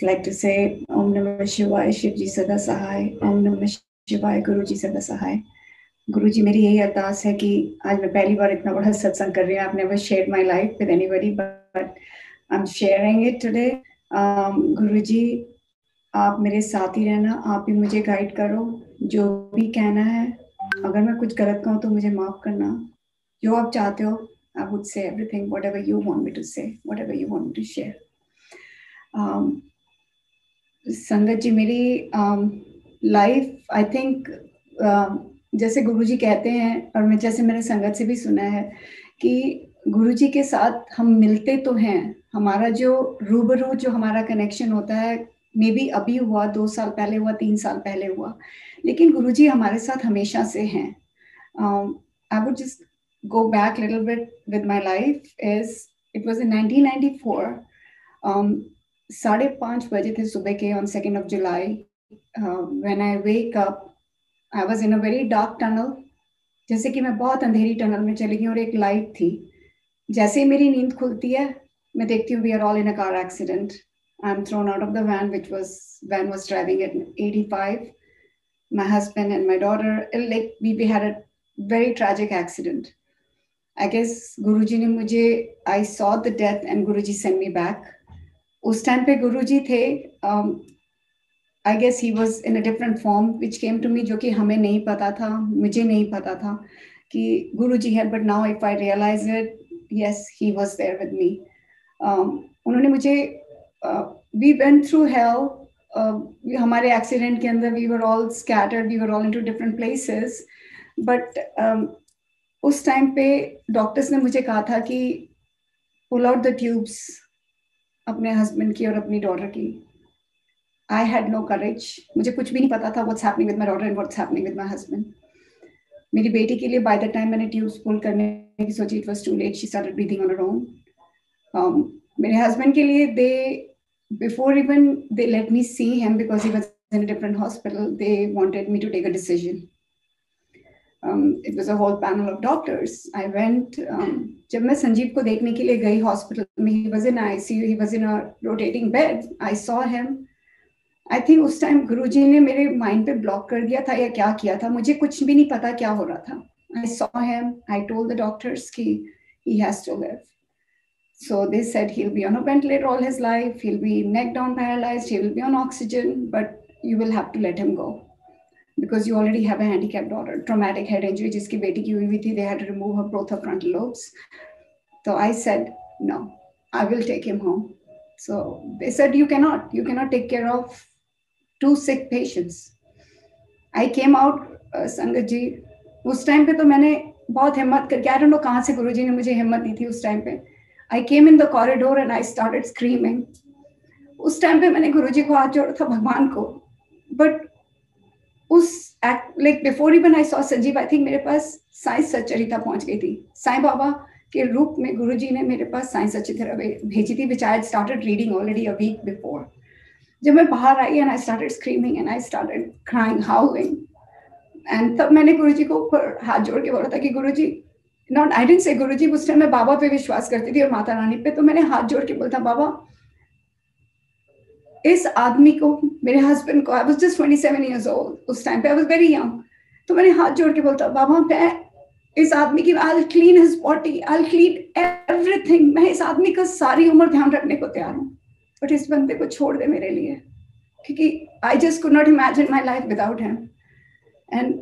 just like to say Om Namah Shivaya, Shiv जी सदा सहाय, Om Namah शिवाय, गुरु जी सदा सहाय। गुरु जी, मेरी यही अरदास है कि आज मैं पहली बार इतना बड़ा सत्संग कर रही हूँ। I've never shared my life with anybody, but I'm sharing it today. गुरु जी, आप मेरे साथ ही रहना, आप ही मुझे गाइड करो, जो भी कहना है। अगर मैं कुछ गलत कहूँ तो मुझे माफ करना। जो आप चाहते हो, I would say everything, whatever you want me to say, whatever you want me to share. संगत जी, मेरी लाइफ आई थिंक जैसे गुरुजी कहते हैं, और मैं जैसे मैंने संगत से भी सुना है कि गुरुजी के साथ हम मिलते तो हैं, हमारा जो रूबरू जो हमारा कनेक्शन होता है, मे बी अभी हुआ, 2 साल पहले हुआ, 3 साल पहले हुआ, लेकिन गुरुजी हमारे साथ हमेशा से हैं। I would just go back a little bit with my life. It was in 1994. 5:30 बजे थे सुबह के on 2nd of July. When I wake up, I was in a very dark tunnel. जैसे कि मैं बहुत अंधेरी टनल में चली गई और एक लाइट थी। जैसे ही मेरी नींद खुलती है, मैं देखती हूँ we are all in a car accident. I'm thrown out of the van, van was driving at 85. My husband and my daughter, like we had a very tragic accident. I guess Guruji ने मुझे, I saw the death and Guruji sent me back. उस time पे गुरुजी थे, I guess he was in a different form which came to me, जो कि हमें नहीं पता था, मुझे नहीं पता था कि गुरुजी है, but now if I realize it, yes, he was there with me. उन्होंने मुझे, we went through hell. हमारे एक्सीडेंट के अंदर we were all scattered, we were all into different places, but उस टाइम पे डॉक्टर्स ने मुझे कहा था कि पुल आउट द ट्यूब्स अपने हस्बैंड की और अपनी डॉटर की। आई हैड नो करेज, मुझे कुछ भी नहीं पता था what's happening with my daughter and what's happening with my husband. मेरी बेटी के लिए बाय द टाइम मैंने ट्यूब्स पुल करने की सोची, it was too late, she started breathing on her own. मेरे हस्बैंड के लिए before even they let me see him, because he was in a different hospital, they wanted me to take a decision. It was a whole panel of doctors. I went. जब मैं संजीव को देखने के लिए गई hospital में, he was in ICU, he was in a rotating bed. I saw him. I think उस time गुरुजी ने मेरे माइंड पे ब्लॉक कर दिया था या क्या किया था, मुझे कुछ भी नहीं पता क्या हो रहा था. I saw him. I told the doctors कि he has to live. So they said he'll be on a ventilator all his life. He'll be neck down paralyzed. He will be on oxygen, but you will have to let him go. Because you already have a handicapped daughter, traumatic head injury, जिसकी बेटी की हुई थी, they had to remove her both her frontal lobes. So I said, no, I will take him home. So they said, you cannot take care of 2 sick patients. I came out, संगत जी, उस time पे तो मैंने बहुत हिम्मत करके, I don't know कहाँ से गुरुजी ने मुझे हिम्मत दी थी उस टाइम पे. I came in the corridor and I started screaming. उस टाइम पे मैंने गुरुजी को हाथ जोड़ा था, भगवान को. But उस like before even I saw Sanjeev, I think मेरे पास साईं सच्चरिता पहुंच गई थी. साईं बाबा के रूप में गुरुजी ने मेरे पास साईं सच्चरिता भेजी थी, which I had started reading already a week before. जब मैं बाहर आई and I started screaming and I started crying, howling, and तब मैंने गुरुजी को ऊपर हाथ जोड़ के बोला था कि गुरुजी, नॉट आई डिडंट से गुरुजी, उस टाइम मैं बाबा पे विश्वास करती थी और माता रानी पे, तो मैंने हाथ जोड़ के बोला था, बाबा इस आदमी को, मेरे हस्बैंड को, I was just 27 years old, उस टाइम पे आई वाज वेरी यंग, तो मैंने हाथ जोड़ के बोलता, बाबा मैं इस आदमी की, I will clean his body, I will clean everything, मैं इस आदमी का सारी उम्र ध्यान रखने को तैयार हूँ, बट इस बंदे को छोड़ दे मेरे लिए, क्योंकि I just could not imagine my life without him. And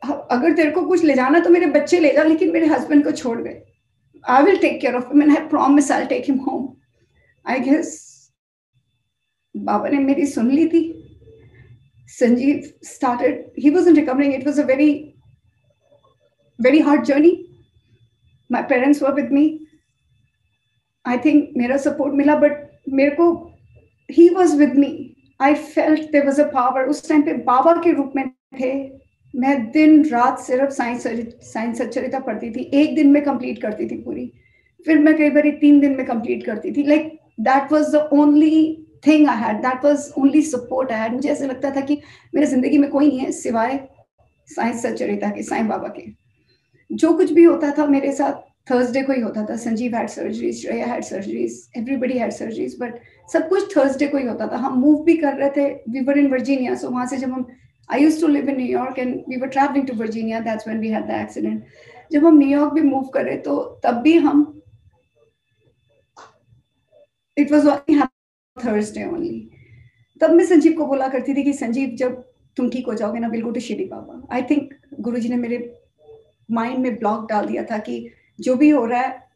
अगर तेरे को कुछ ले जाना तो मेरे बच्चे ले जा, लेकिन मेरे हस्बैंड को छोड़ दे. I will take care of him and I promise I will take him home. I guess Baba ने मेरी सुन ली थी. Sanjeev started, he wasn't recovering. It was a very, very hard journey. My parents were with me. I think मेरा support मिला, but मेरे को, he was with me. I felt there was a power. उस time पे बाबा के रूप में थे. मैं दिन रात सिर्फ साइंस सच्चरिता पढ़ती थी. 1 दिन में कंप्लीट करती थी पूरी. फिर मैं कई बार 3 दिन में कंप्लीट करती थी. Like that was the only thing I had. That was only support I had. मुझे ऐसा लगता था कि मेरे जिंदगी में कोई नहीं है सिवाय साइंस सच्चरिता के, साईं बाबा के. जो कुछ भी होता था मेरे साथ थर्सडे को ही होता था. Sanjeev had surgeries, Shreya had surgeries, everybody had surgeries, but सब कुछ थर्सडे को ही होता था। हम मूव भी कर रहे थे, वी वर इन वर्जीनिया, सो वहां से जब हम, I used to live in New York and we were travelling to Virginia, that's when we had the accident. जब हम न्यूयॉर्क भी मूव करे तो तब भी हम, it was only Thursday only. तब मैं संजीव को बोला करती थी कि संजीव जब तुम ठीक हो जाओगे ना, will go to Shirdi Baba. I think Guruji ने मेरे माइंड में ब्लॉक डाल दिया था कि जो भी हो रहा है,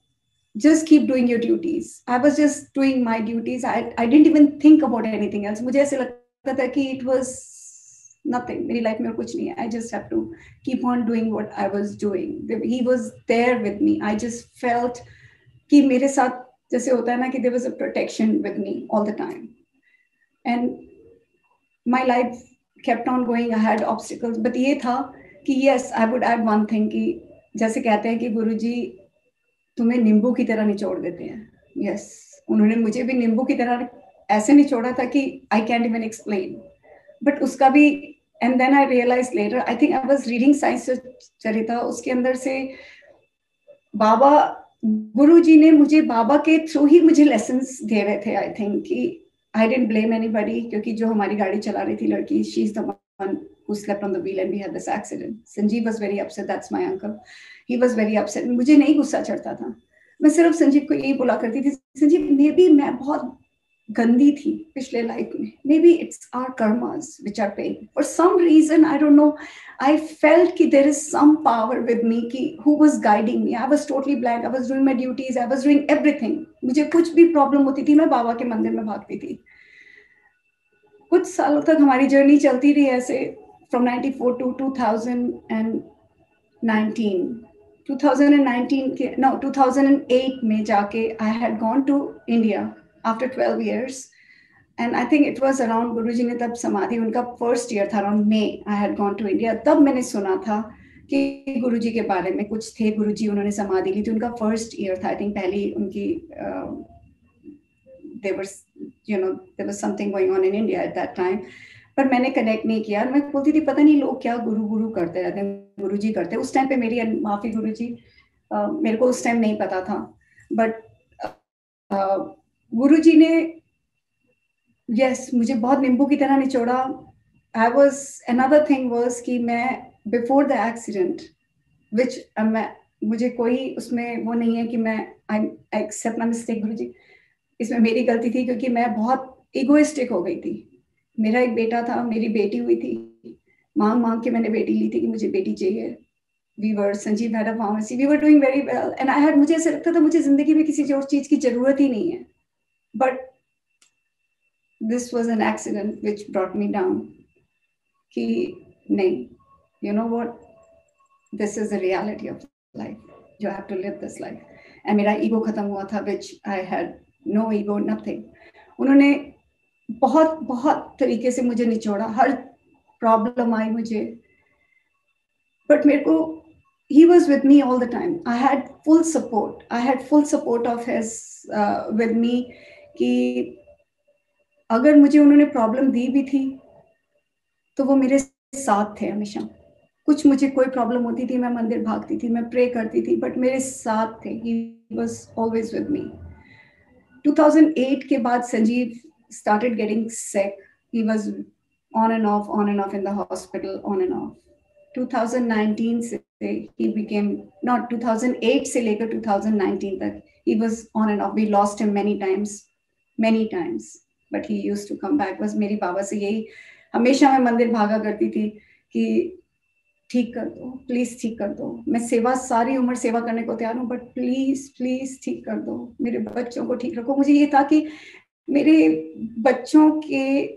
just keep doing your duties. I was just doing my duties. I didn't even think about anything else. मुझे ऐसे लगता था कि it was nothing. मेरी लाइफ में और कुछ नहीं है. I just have to keep on doing what I was doing. He was there with me. I just felt कि मेरे साथ जैसे होता है ना कि there was a protection with me all the time. And my life kept on going. I had obstacles. But ये था कि yes, I would add one thing कि जैसे कहते हैं कि गुरुजी तुम्हें नींबू की तरह निचोड़ देते हैं। यस, उन्होंने मुझे भी नींबू की तरह ऐसे निचोड़ा था कि I can't even explain. But उसका भी, and then I realise later, I think I was reading साइंस चरिता, उसके अंदर से बाबा, गुरुजी ने मुझे बाबा के थ्रू ही मुझे लेसन्स दे रहे थे। आई थिंक कि आई डिडंट ब्लेम एनीबॉडी, क्योंकि जो हमारी गाड़ी चला रही थी लड़की, she is the one who slept on the wheel and we had this accident. Sanjeev was very upset. That's my uncle. He was very upset. मुझे नहीं गुस्सा चढ़ता था। मैं सिर्फ संजीव को यही बोला करती थी, संजीव मे बी मैं बहुत गंदी थी पिछले लाइफ में, maybe it's our karmas which are paying for some reason, I don't know. I felt कि there is some power with me कि who was guiding me. I was totally blank, I was doing my duties, I was doing everything. मुझे कुछ भी problem होती थी, मैं बाबा के मंदिर में भागती थी। कुछ सालों तक हमारी जर्नी चलती रही ऐसे, from 94 to 2019. 2008 में जाके I had gone to India after 12 years, and I think it was around, गुरुजी ने तब समाधि, उनका फर्स्ट ईयर था, around May I had gone to India। तब मैंने सुना था कि गुरुजी के बारे में कुछ थे, गुरुजी उन्होंने समाधि ली थी, उनका फर्स्ट ईयर था। I think पहली उनकी there was something going on in India at that time, पर मैंने कनेक्ट नहीं किया। मैं बोलती थी पता नहीं लोग क्या गुरु गुरु करते रहते हैं, गुरुजी करते हैं। उस टाइम पे मेरी माफी गुरुजी, मेरे को उस टाइम नहीं पता था, बट गुरुजी ने यस मुझे बहुत नींबू की तरह निचोड़ा। I was, another thing was कि मैं बिफोर द एक्सीडेंट, विच मुझे कोई उसमें वो नहीं है कि मैं आई एक्सेप्ट माय मिस्टेक गुरुजी, इसमें मेरी गलती थी क्योंकि मैं बहुत इगोइस्टिक हो गई थी। मेरा एक बेटा था, मेरी बेटी हुई थी, मांग मांग के मैंने बेटी ली थी कि मुझे बेटी चाहिए। We were, Sanjeev had a pharmacy, we were doing very well and I had, मुझे ऐसा लगता था मुझे जिंदगी में किसी और चीज की जरूरत ही नहीं है। But this was an accident which brought me down कि नहीं, you know what, this is the reality of life, you have to live this life. And मेरा ईगो खत्म हुआ था, which I had no ego, nothing. उन्होंने बहुत बहुत तरीके से मुझे निचोड़ा, हर प्रॉब्लम आई मुझे, बट मेरे को he was with me all the time. I had full support of his with me कि अगर मुझे उन्होंने प्रॉब्लम दी भी थी तो वो मेरे साथ थे हमेशा। कुछ मुझे कोई प्रॉब्लम होती थी, मैं मंदिर भागती थी, मैं प्रे करती थी, बट मेरे साथ थे। He was always with me. 2008 के बाद Sanjeev started getting sick. He was on and off in the hospital, on and off. 2019 से he became, not 2008 से लेकर 2019 तक he was on and off. We lost him many times, but he used to come back. बस मेरी बाबा से यही, हमेशा मैं मंदिर भागा करती थी कि ठीक कर दो, प्लीज ठीक कर दो। मैं सेवा, सारी उम्र सेवा करने को तैयार हूँ, बट प्लीज प्लीज ठीक कर दो, मेरे बच्चों को ठीक रखो। मुझे ये था कि मेरे बच्चों के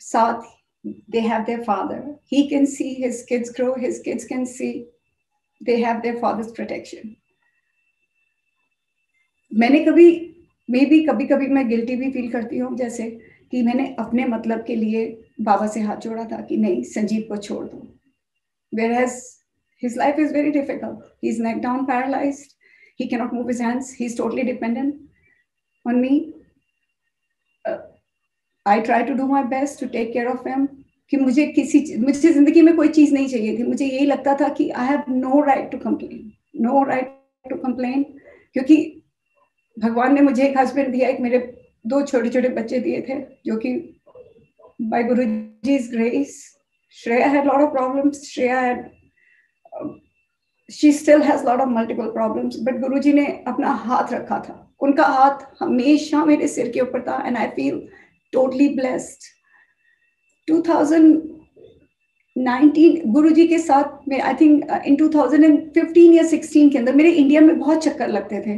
साथ they have their father. He can see his kids grow, his kids can see they have their father's protection. मैंने कभी मैं गिल्टी भी फील करती हूँ, जैसे कि मैंने अपने मतलब के लिए बाबा से हाथ जोड़ा था कि नहीं, संजीव को छोड़ दो। Whereas his life is very difficult. He's neck down paralyzed. He cannot move his hands. He's totally dependent on me. I try to do my best to take care of him. कि मुझे जिंदगी में कोई चीज नहीं चाहिए थी। मुझे यही लगता था कि I have no right to complain, क्योंकि भगवान ने मुझे एक हस्बैंड दिया, एक मेरे 2 छोटे-छोटे बच्चे दिए थे, जो कि by Guruji's grace, Shreya had a lot of problems. Shreya had, she still has a lot of multiple problems, but Guruji ने अपना हाथ रखा था. उनका हाथ हमेशा मेरे सिर के ऊपर था, and I feel totally blessed. 2019 गुरुजी के साथ में, I think in 2015 या 16 के अंदर मेरे इंडिया में बहुत चक्कर लगते थे.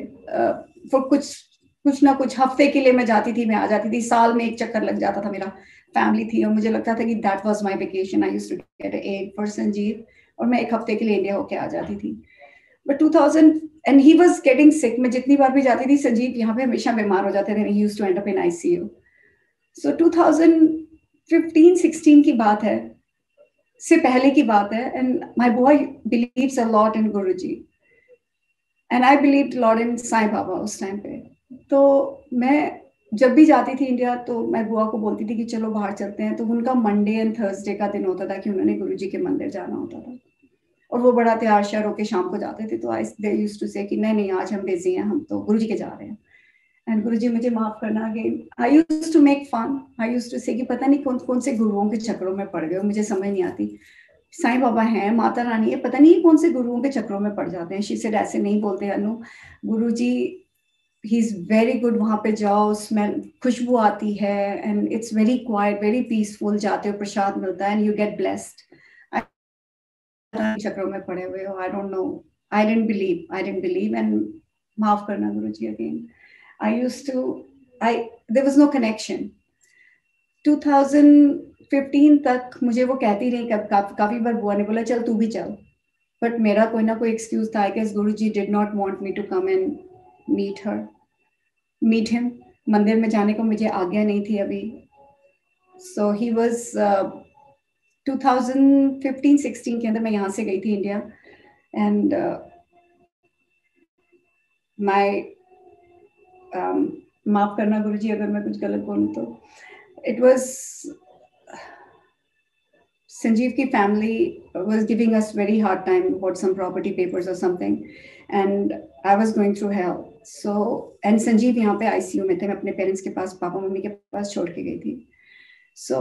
For कुछ ना कुछ हफ्ते के लिए मैं जाती थी, मैं आ जाती थी, साल में एक चक्कर लग जाता था. मेरा फैमिली थी और मुझे लगता था कि that was my vacation. I used to get aid for Sanjeev और मैं एक हफ्ते के लिए इंडिया होके आ जाती थी. But 2000 and he was getting sick. मैं जितनी बार भी जाती थी, संजीव यहाँ पे हमेशा बीमार हो जाते थे. He used to end up in ICU. So 2015-16 की बात है, से पहले की बात है, and my boy believes a lot in Guruji, and I believed a lot in Sai Baba उस टाइम पे. तो मैं जब भी जाती थी इंडिया तो मैं बुआ को बोलती थी कि चलो बाहर चलते हैं. तो उनका मंडे एंड थर्सडे का दिन होता था कि उन्होंने गुरुजी के मंदिर जाना होता था, और वो बड़ा तैयार श्यार होके शाम को जाते थे. तो दे यूज्ड टू से कि नहीं नहीं आज हम बिजी हैं, हम तो गुरुजी के जा रहे हैं. एंड गुरुजी मुझे माफ करना, again I used to make fun. I used to say कि पता नहीं कौन कौन से गुरुओं के चक्रों में पड़ गए, मुझे समझ नहीं आती. साईं बाबा हैं, माता रानी है, पता नहीं कौन से गुरुओं के चक्रों में पड़ जाते हैं. शी सेड ऐसे नहीं बोलते अनु, गुरुजी ही इज वेरी गुड. वहां पे जाओ, स्मेल खुशबू आती है, and it's very quite, very peaceful. जाते हो प्रसाद मिलता है एंड यू गेट ब्लेस्ड. चक्रों में पड़े हुए हो, आई don't know, I didn't believe and माफ करना गुरुजी again. I used to, there was no connection. 2015 तक मुझे वो कहती रही, काफी बार बुआ ने बोला चल तू भी चल, बट मेरा कोई ना कोई एक्सक्यूज था. I guess Guruji did not want me to come and meet him. मंदिर में जाने को मुझे आज्ञा नहीं थी अभी. So he was 2015-16 के अंदर मैं यहाँ से गई थी इंडिया, and माफ करना गुरुजी अगर मैं कुछ गलत बोलूं तो. It was संजीव की family was giving us very hard time about some property papers or something, and I was going through hell. So and Sanjeev यहाँ पे ICU में थे. मैं अपने पेरेंट्स के पास, पापा मम्मी के पास छोड़ के गई थी. So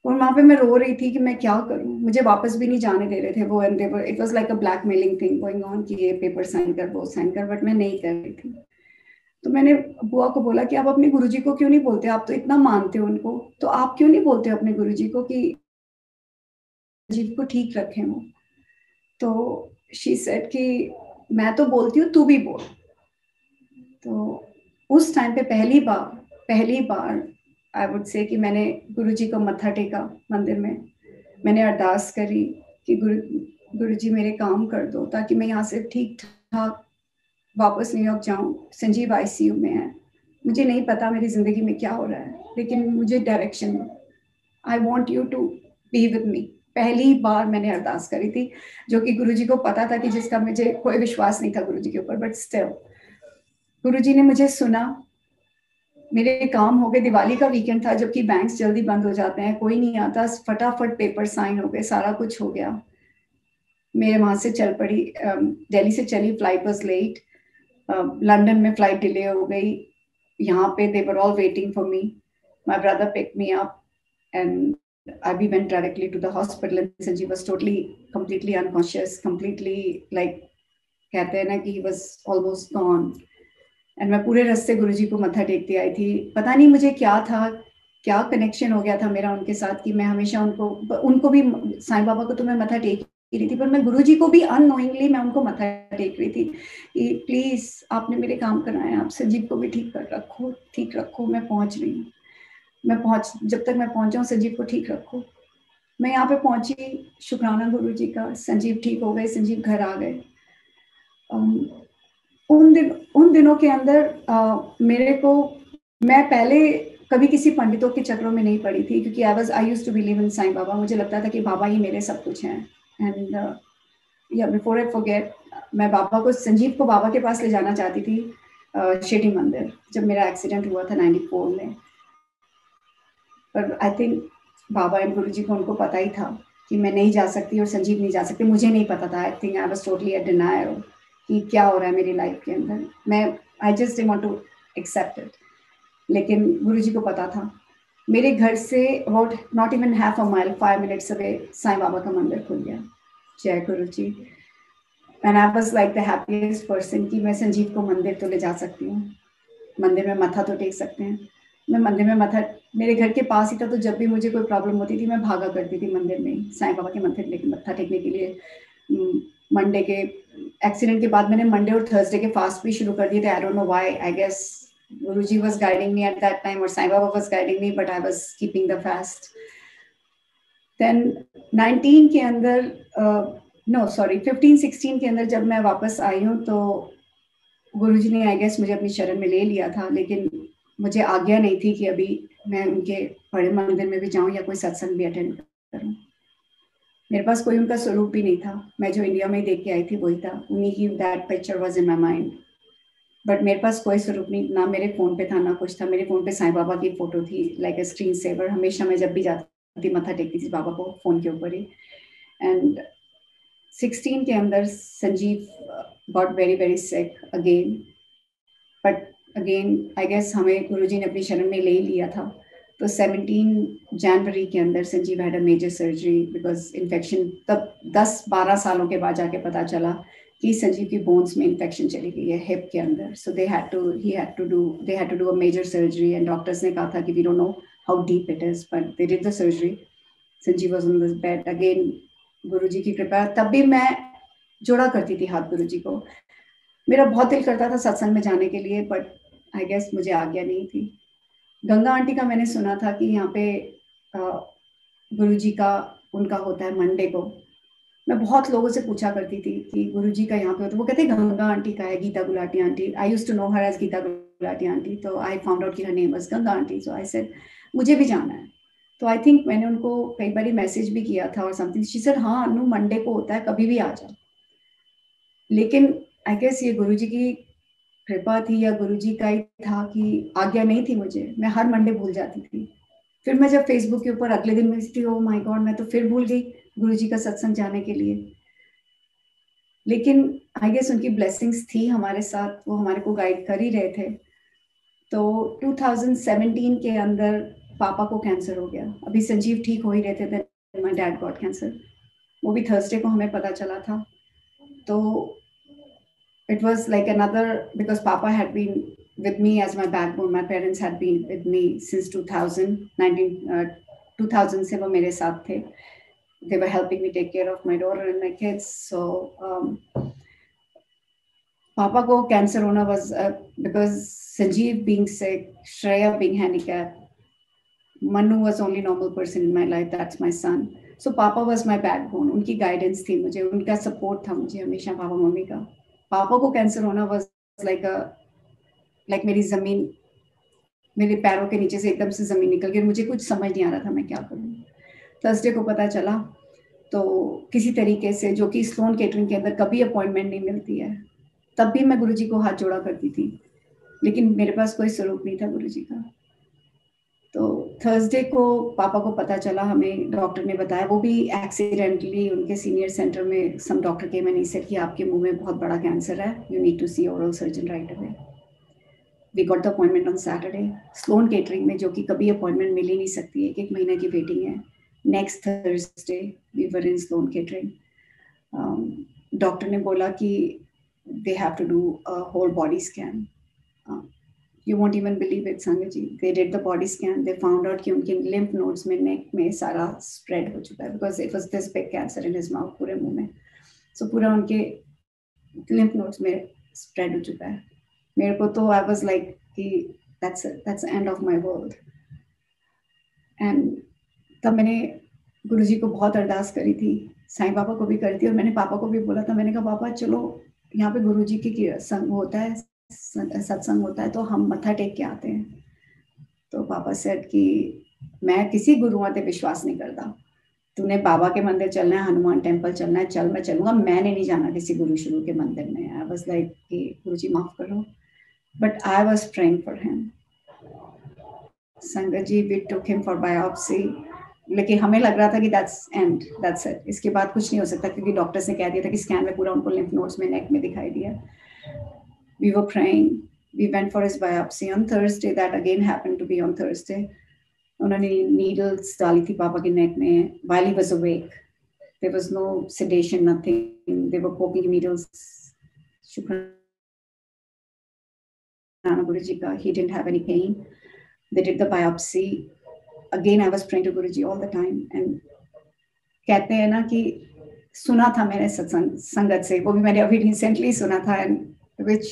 और वहाँ पे मैं रो रही थी कि मैं क्या करूँ, मुझे वापस भी नहीं जाने दे रहे थे वो. And it was like a blackmailing thing going on कि ये पेपर साइन कर, वो साइन कर, बट मैं नहीं कर रही थी. तो मैंने बुआ को बोला कि आप अपने गुरुजी को क्यों नहीं बोलते, आप तो इतना मानते हो उनको, तो आप क्यों नहीं बोलते अपने गुरुजी को कि जीव को ठीक रखें वो. तो शी सेड कि मैं तो बोलती हूँ, तू भी बोल. तो उस टाइम पे पहली बार आई वुड से कि मैंने गुरुजी को मत्था टेका मंदिर में. मैंने अरदास करी कि गुरुजी मेरे काम कर दो ताकि मैं यहाँ से ठीक ठाक वापस न्यूयॉर्क जाऊं. संजीव ICU में है, मुझे नहीं पता मेरी जिंदगी में क्या हो रहा है, लेकिन मुझे डायरेक्शन दो. I want you to be with me. पहली बार मैंने अरदास करी थी, जो कि गुरुजी को पता था कि जिसका मुझे कोई विश्वास नहीं था गुरुजी के ऊपर, बट स्टिल गुरुजी ने मुझे सुना. मेरे काम हो गए. दिवाली का वीकेंड था, जबकि बैंक्स जल्दी बंद हो जाते हैं, कोई नहीं आता. फटाफट पेपर साइन हो गए, सारा कुछ हो गया. मेरे वहां से चल पड़ी, दिल्ली से चली, फ्लाइट वॉज लेट. लंदन में फ्लाइट डिले हो गई. यहाँ पे they were all waiting for me. My brother picked me up and we went directly to the hospital, and Sanjeev was completely unconscious, completely like कहते हैं ना कि he was almost gone. And मैं पूरे रास्ते गुरुजी को मत्था टेकती आई थी. पता नहीं मुझे क्या था, क्या कनेक्शन हो गया था मेरा उनके साथ कि मैं हमेशा उनको भी, साईं बाबा को तो मैं मत्था टेक रही थी, पर मैं गुरुजी को भी अननोइंगली मैं उनको मत्था टेक रही थी कि प्लीज आपने मेरे काम कराए, आप संजीव को भी ठीक रखो. मैं पहुंच रही हूँ, जब तक मैं पहुंच जाऊँ संजीव को ठीक रखो. मैं यहाँ पे पहुंची, शुक्राना गुरुजी का, संजीव ठीक हो गए, संजीव घर आ गए. उन दिनों के अंदर मेरे को, मैं पहले कभी किसी पंडितों के चक्रों में नहीं पड़ी थी, क्योंकि I used to believe in Sai Baba. मुझे लगता था कि बाबा ही मेरे सब कुछ हैं. एंड या बिफोर आई फॉरगेट, मैं संजीव को बाबा के पास ले जाना चाहती थी, शिरडी मंदिर, जब मेरा एक्सीडेंट हुआ था 94 में. पर आई थिंक बाबा एंड गुरुजी को, उनको पता ही था कि मैं नहीं जा सकती और संजीव नहीं जा सकते. मुझे नहीं पता था. I think I was totally at denial कि क्या हो रहा है मेरी लाइफ के अंदर. I just didn't want to accept it. लेकिन गुरुजी को पता था। मेरे घर से about not even half a mile 5 minutes away Sai Baba का मंदिर खुल गया। जय Guru ji. And I was like the happiest person कि मैं संजीव को मंदिर तो ले जा सकती हूँ, मंदिर में मत्था तो टेक सकते हैं। मैं मंदिर में मत्था, मेरे घर के पास ही था, तो जब भी मुझे कोई प्रॉब्लम होती थी मैं भागा करती थी मंदिर में, साईं बाबा के मंदिर लेके मत्था टेकने के लिए। मंडे के एक्सीडेंट के बाद मैंने मंडे और थर्सडे के फास्ट भी शुरू कर दिए थे। I don't know why, I guess Guruji was guiding me at that time और Sai Baba was guiding me, but I was keeping the fast. Then 19 के अंदर नो सॉरी 15-16 के अंदर जब मैं वापस आई हूँ तो गुरुजी ने आई गेस मुझे अपनी शरण में ले लिया था, लेकिन मुझे आज्ञा नहीं थी कि अभी मैं उनके बड़े मंदिर में भी जाऊं या कोई सत्संग भी अटेंड करूं। मेरे पास कोई उनका स्वरूप भी नहीं था, मैं जो इंडिया में देख के आई थी वही था, उन्हीं की that picture was in my mind. But मेरे पास कोई स्वरूप नहीं, ना मेरे फोन पे था ना कुछ था। मेरे फोन पे साईं बाबा की फोटो थी, लाइक अ स्क्रीन सेवर। हमेशा मैं जब भी जाती थी मत्था टेकती थी बाबा को फोन के ऊपर ही। एंड 16 के अंदर Sanjeev got very very sick again, but again I guess हमें गुरुजी ने अपनी शरण में ले लिया था। तो 17 जनवरी के अंदर Sanjeev had a major surgery because infection, तब 10-12 सालों के बाद जाके पता चला कि संजीव की बोन्स में इन्फेक्शन चली गई है हिप के अंदर। So they had to do a major surgery and doctors ने कहा था कि we don't know how deep it is, but they did the surgery. Sanjeev was on the bed again. Guruji की कृपा, तब भी मैं जोड़ा करती थी हाथ गुरुजी को। मेरा बहुत दिल करता था सत्संग में जाने के लिए, बट आई गेस मुझे आज्ञा नहीं थी। गंगा आंटी का मैंने सुना था कि यहाँ पे गुरुजी का उनका होता है मंडे को। मैं बहुत लोगों से पूछा करती थी कि गुरुजी का यहाँ पे होता है, वो कहते गंगा आंटी का है, Geeta Gulati aunty. I used to know her as Geeta Gulati aunty, तो आई फाउंड आउट कि her name was Ganga aunty. So I said मुझे भी जाना है। तो आई थिंक मैंने उनको कई बार मैसेज भी किया था और समथिंग। शी सेड हाँ अनु मंडे को होता है, कभी भी आ जाओ। लेकिन आई गेस ये गुरुजी की कृपा थी या गुरुजी का ही था कि आज्ञा नहीं थी मुझे, मैं हर मंडे भूल जाती थी। फिर मैं जब फेसबुक के ऊपर अगले दिन मिलती थी, ओ माय गॉड मैं तो फिर भूल गई गुरुजी का सत्संग जाने के लिए। लेकिन आई गेस उनकी ब्लेसिंग्स थी हमारे साथ, वो हमारे को गाइड कर ही रहे थे। तो 2017 के अंदर पापा को कैंसर हो गया। अभी संजीव ठीक हो ही रहे थे, माय डैड गॉट कैंसर। वो भी थर्सडे को हमें पता चला था। तो it was like another, because Papa had been with me as my backbone. My parents had been with me since 2000 से वो मेरे साथ थे. They were helping me take care of my daughter and my kids. So Papa को cancer होना was because Sanjeev being sick, Shreya being handicapped, Manu was only normal person in my life. That's my son. So Papa was my backbone. उनकी guidance थी मुझे, उनका support था मुझे हमेशा papa mummy का. पापा को कैंसर होना was like मेरी जमीन, मेरे पैरों के नीचे से एकदम से जमीन निकल गई। मुझे कुछ समझ नहीं आ रहा था मैं क्या करूं। थर्सडे को पता चला तो किसी तरीके से, जो कि स्लोन केटरिंग के अंदर कभी अपॉइंटमेंट नहीं मिलती है, तब भी मैं गुरुजी को हाथ जोड़ा करती थी, लेकिन मेरे पास कोई स्वरूप नहीं था गुरुजी का। तो थर्सडे को पापा को पता चला, हमें डॉक्टर ने बताया, वो भी एक्सीडेंटली उनके सीनियर सेंटर में some doctor came and he said कि आपके मुंह में बहुत बड़ा कैंसर है, you need to see oral surgeon right away. We got the appointment on Saturday Sloan Kettering में, जो कि कभी अपॉइंटमेंट मिल ही नहीं सकती है, 1 महीने की वेटिंग है। Next Thursday we were in Sloan Kettering. Doctor ने बोला कि they have to do a whole body scan. You won't even believe it, Sangat ji. They did the body scan. They found out कि उनके lymph nodes में neck में सारा spread हो चुका है, because it was this big cancer in his mouth, पूरे मुंह में. So पूरा उनके lymph nodes में spread हो चुका है. मेरे को तो I was like कि that's it, that's the end of my world. And तब मैंने गुरुजी को बहुत अरदास करी थी, साईं बाबा को भी करी थी, और मैंने पापा को भी बोला था, मैंने कहा पापा चलो यहाँ पे गुरुजी की संग होता है, सत्संग होता है, तो हम मत्था टेक के आते हैं। तो पापा सेड कि मैं किसी गुरुओं पे विश्वास नहीं करता, तूने बाबा के मंदिर चलना है, हनुमान टेम्पल चलना है, चल मैं चलूंगा, मैंने नहीं जाना किसी गुरु शुरू के मंदिर में। आई वाज लाइक कि गुरुजी माफ करो, but I was praying for him. संगत जी, we took him for biopsy, लेकिन हमें लग रहा था कि दैट्स एंड, दैट्स इट, इसके बाद कुछ नहीं हो सकता, क्योंकि डॉक्टर्स ने कह दिया था कि स्कैन में पूरा उनको लिम्फ नोड्स में नेक में दिखाई दिया। We were praying, we went for his biopsy on Thursday. That again happened to be on Thursday. उन्होंने needles डाली थी पापा के neck में while he was awake. There was no sedation, nothing. They were poking needles. Shukrana Guruji ka. He didn't have any pain. They did the biopsy. Again, I was praying to Guruji all the time. And कहते हैं ना कि सुना था मैंने सत्संग संगत से, वो भी मैंने अभी रिसेंटली सुना था, and which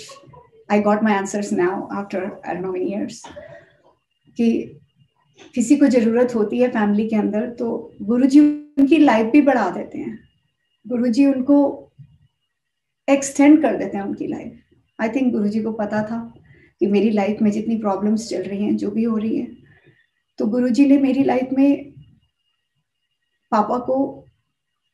I got my answers now after I don't know many years. कि किसी को जरूरत होती है फैमिली के अंदर तो गुरुजी उनकी लाइफ भी बढ़ा देते हैं, गुरुजी उनको एक्सटेंड कर देते हैं उनकी लाइफ. आई थिंक गुरुजी को पता था कि मेरी लाइफ में जितनी प्रॉब्लम्स चल रही हैं, जो भी हो रही है, तो गुरुजी ने मेरी लाइफ में पापा को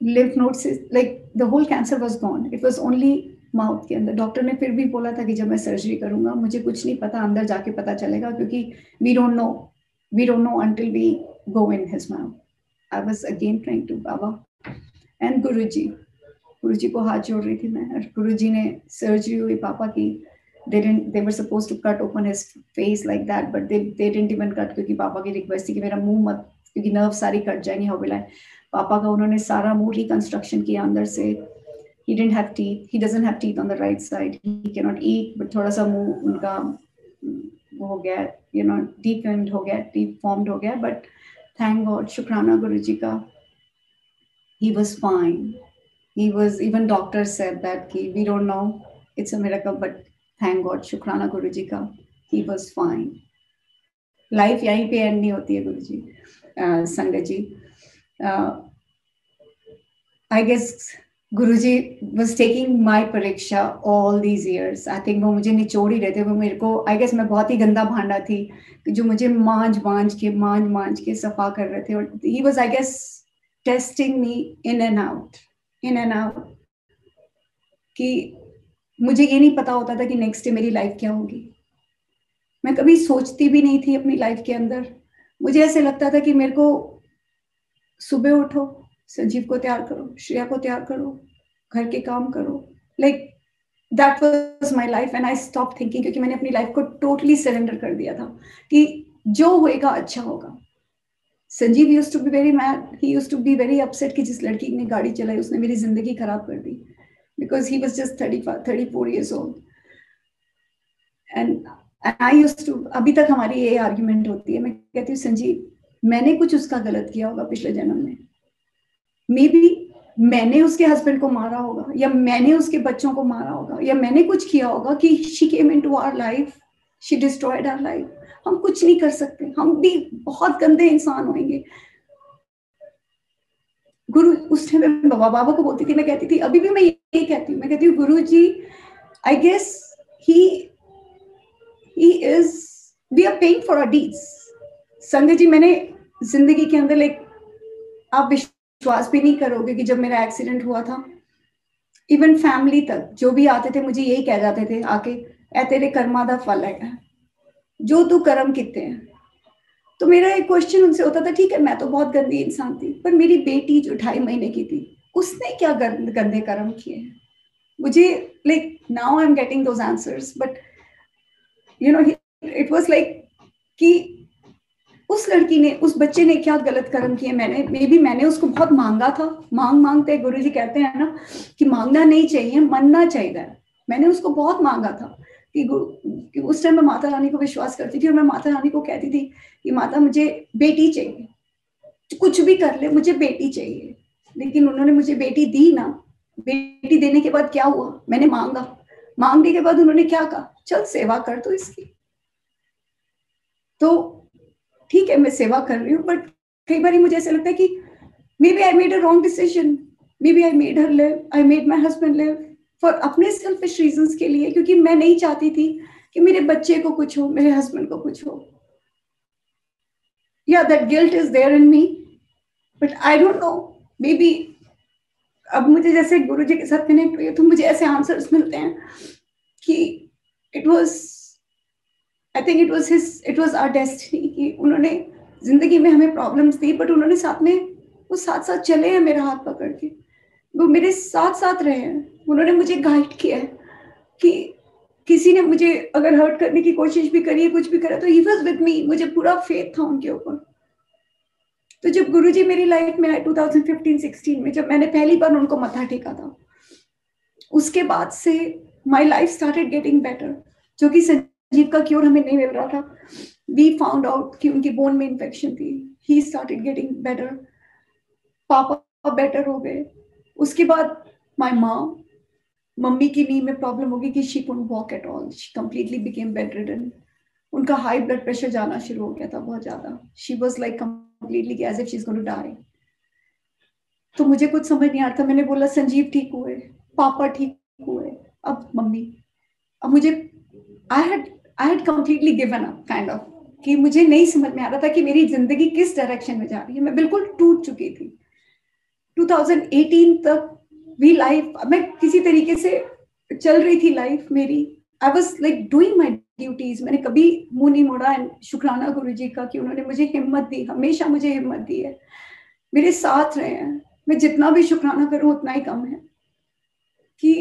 लिम्फ नोड से like the whole cancer was gone. It was only mouth के अंदर. डॉक्टर ने फिर भी बोला था कि जब मैं सर्जरी करूंगा मुझे कुछ नहीं पता, अंदर जाके पता चलेगा, क्योंकि we don't know until we go in his mouth. I was again praying to Baba and गुरुजी को हाथ जोड़ रही थी मैं. और गुरुजी ने सर्जरी हुई पापा की. they were supposed to cut open his face like that, but they didn't even cut, क्योंकि पापा की रिक्वेस्ट थी कि मेरा मुंह मत, क्योंकि नर्व सारी कट जाएंगी. How will I. पापा का उन्होंने सारा मुंह रिकंस्ट्रक्शन किया अंदर से. he didn't have teeth, he doesn't have teeth on the right side, he cannot eat, but थोड़ा सा मुंह उनका हो गया, deformed हो गया, but thank God, शुक्राना गुरुजी का, he was fine. He was, even doctor said that we don't know, it's a miracle, but thank God, शुक्राना गुरुजी का, he was fine. लाइफ यहीं पे एंड नहीं होती है गुरुजी. संगत जी, I guess Guruji was taking my परीक्षा all these years. I think वो मुझे निचोड़ ही रहे थे. वो मेरे को, I guess मैं बहुत ही गंदा भांडा थी जो मुझे मांझ के सफा कर रहे थे. और he was, I guess, testing me in and out, कि मुझे ये नहीं पता होता था कि नेक्स्ट डे मेरी लाइफ क्या होगी. मैं कभी सोचती भी नहीं थी अपनी लाइफ के अंदर. मुझे ऐसे लगता था कि मेरे को सुबह उठो, संजीव को तैयार करो, श्रेया को तैयार करो, घर के काम करो. Like that was my life and I stop thinking, क्योंकि मैंने अपनी लाइफ को टोटली सरेंडर कर दिया था कि जो होएगा अच्छा होगा. Sanjeev used to be very mad, he used to be very upset कि जिस लड़की ने गाड़ी चलाई उसने मेरी जिंदगी खराब कर दी, because he was just 34 years old. And I used to, अभी तक हमारी ये आर्ग्यूमेंट होती है. मैं कहती हूँ संजीव मैंने कुछ उसका गलत किया होगा पिछले जन्म में, मे बी मैंने उसके हस्बैंड को मारा होगा, या मैंने उसके बच्चों को मारा होगा, या मैंने कुछ किया होगा कि she came into our life, she destroyed our life. हम कुछ नहीं कर सकते, हम भी बहुत गंदे इंसान होंगे. गुरु उस टाइम में बाबा को बोलती थी, मैं कहती थी, अभी भी मैं ये कहती हूँ, मैं कहती हूँ Guru ji, I guess he is, we are paying for our deeds. संगत जी, मैंने जिंदगी के अंदर एक, आप विश्वास भी नहीं करोगे कि जब मेरा एक्सीडेंट हुआ था, इवन फैमिली तक जो भी आते थे मुझे यही कह जाते थे आके, ए तेरे कर्मा दा फल है, जो तू कर्म किते हैं. तो मेरा एक क्वेश्चन उनसे होता था, ठीक है मैं तो बहुत गंदी इंसान थी, पर मेरी बेटी जो 2.5 महीने की थी उसने क्या गंदे कर्म किए. मुझे like now I am getting those answers, but it was like कि उस लड़की ने, उस बच्चे ने क्या गलत कर्म किए. मैंने उसको बहुत मांगा था. मांगते गुरुजी कहते हैं ना कि मांगना नहीं चाहिए, मनना चाहिए. मैंने उसको बहुत मांगा था कि उस टाइम मैं माता रानी को विश्वास करती थी, और मैं माता रानी को कहती थी कि माता मुझे बेटी चाहिए, कुछ भी कर ले मुझे बेटी चाहिए. लेकिन उन्होंने मुझे बेटी दी ना. बेटी देने के बाद क्या हुआ, मैंने मांगने के बाद उन्होंने क्या कहा, चल सेवा कर तो इसकी. तो ठीक है मैं सेवा कर रही हूँ, बट कई बार मुझे ऐसा लगता है कि maybe I made a wrong decision, maybe I made her leave, I made my husband leave for अपने सेल्फिश रीजंस के लिए, क्योंकि मैं नहीं चाहती थी कि मेरे बच्चे को कुछ हो, मेरे हस्बैंड को कुछ हो. या that guilt is there in me, but I don't know, maybe अब मुझे जैसे गुरुजी के साथ कनेक्ट हुई तो मुझे ऐसे आंसर्स मिलते हैं कि it was, I think it was our destiny, कि उन्होंने जिंदगी में हमें प्रॉब्लम्स दी, बट उन्होंने साथ में, वो साथ चले हैं मेरा हाथ पकड़ के, वो मेरे साथ रहे हैं. उन्होंने मुझे गाइड किया है कि किसी ने मुझे अगर हर्ट करने की कोशिश भी करी है, कुछ भी करा, तो ही वाज विद मी, मुझे पूरा फेथ था उनके ऊपर। तो जब गुरुजी मेरी लाइफ में आए 2015-16 में, जब मैंने पहली बार उनको मत्था टेका था, उसके बाद से my life started getting better. जो कि संजीव का क्योर हमें नहीं मिल रहा था, वी फाउंड आउट कि उनकी बोन में इन्फेक्शन थी, ही स्टार्टेड गेटिंग बेटर, पापा बेटर हो गए। उसके बाद माय मम्मी की नी में प्रॉब्लम होगी कि she couldn't walk at all, she completely became bedridden. उनका हाई ब्लड प्रेशर जाना शुरू हो गया था बहुत ज्यादा, she was like completely as if she is going to die. तो मुझे कुछ समझ नहीं आ रहा था, मैंने बोला संजीव ठीक हुए, पापा ठीक हुए, अब मम्मी। अब मुझे I had completely given up kind of, कि मुझे नहीं समझ में आ रहा था कि मेरी जिंदगी किस डायरेक्शन में जा रही है। मैं बिल्कुल टूट चुकी थी। 2018 तक भी लाइफ, मैं किसी तरीके से चल रही थी लाइफ मेरी। आई was like doing my duties. मैंने कभी मुंह नहीं मोड़ा। एंड शुक्राना गुरुजी का कि उन्होंने मुझे हिम्मत दी, हमेशा मुझे हिम्मत दी है, मेरे साथ रहे हैं। मैं जितना भी शुक्राना करूं उतना ही कम है कि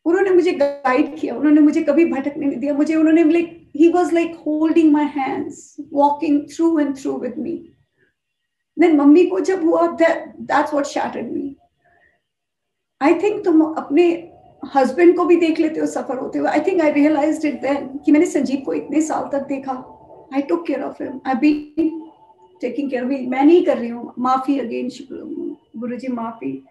उन्होंने मुझे गाइड किया, उन्होंने मुझे कभी भटकने नहीं दिया। मुझे उन्होंने like, he was like holding my hands, walking through and through with me. Then मम्मी को जब हुआ, that's what shattered me. I think तुम अपने हस्बैंड को भी देख लेते हो सफर होते हुए। I think I realised it then कि मैंने संजीव को इतने साल तक देखा। I took care of him, I been taking care of him. मैं नहीं कर रही हूँ, माफी अगेन गुरुजी, माफी,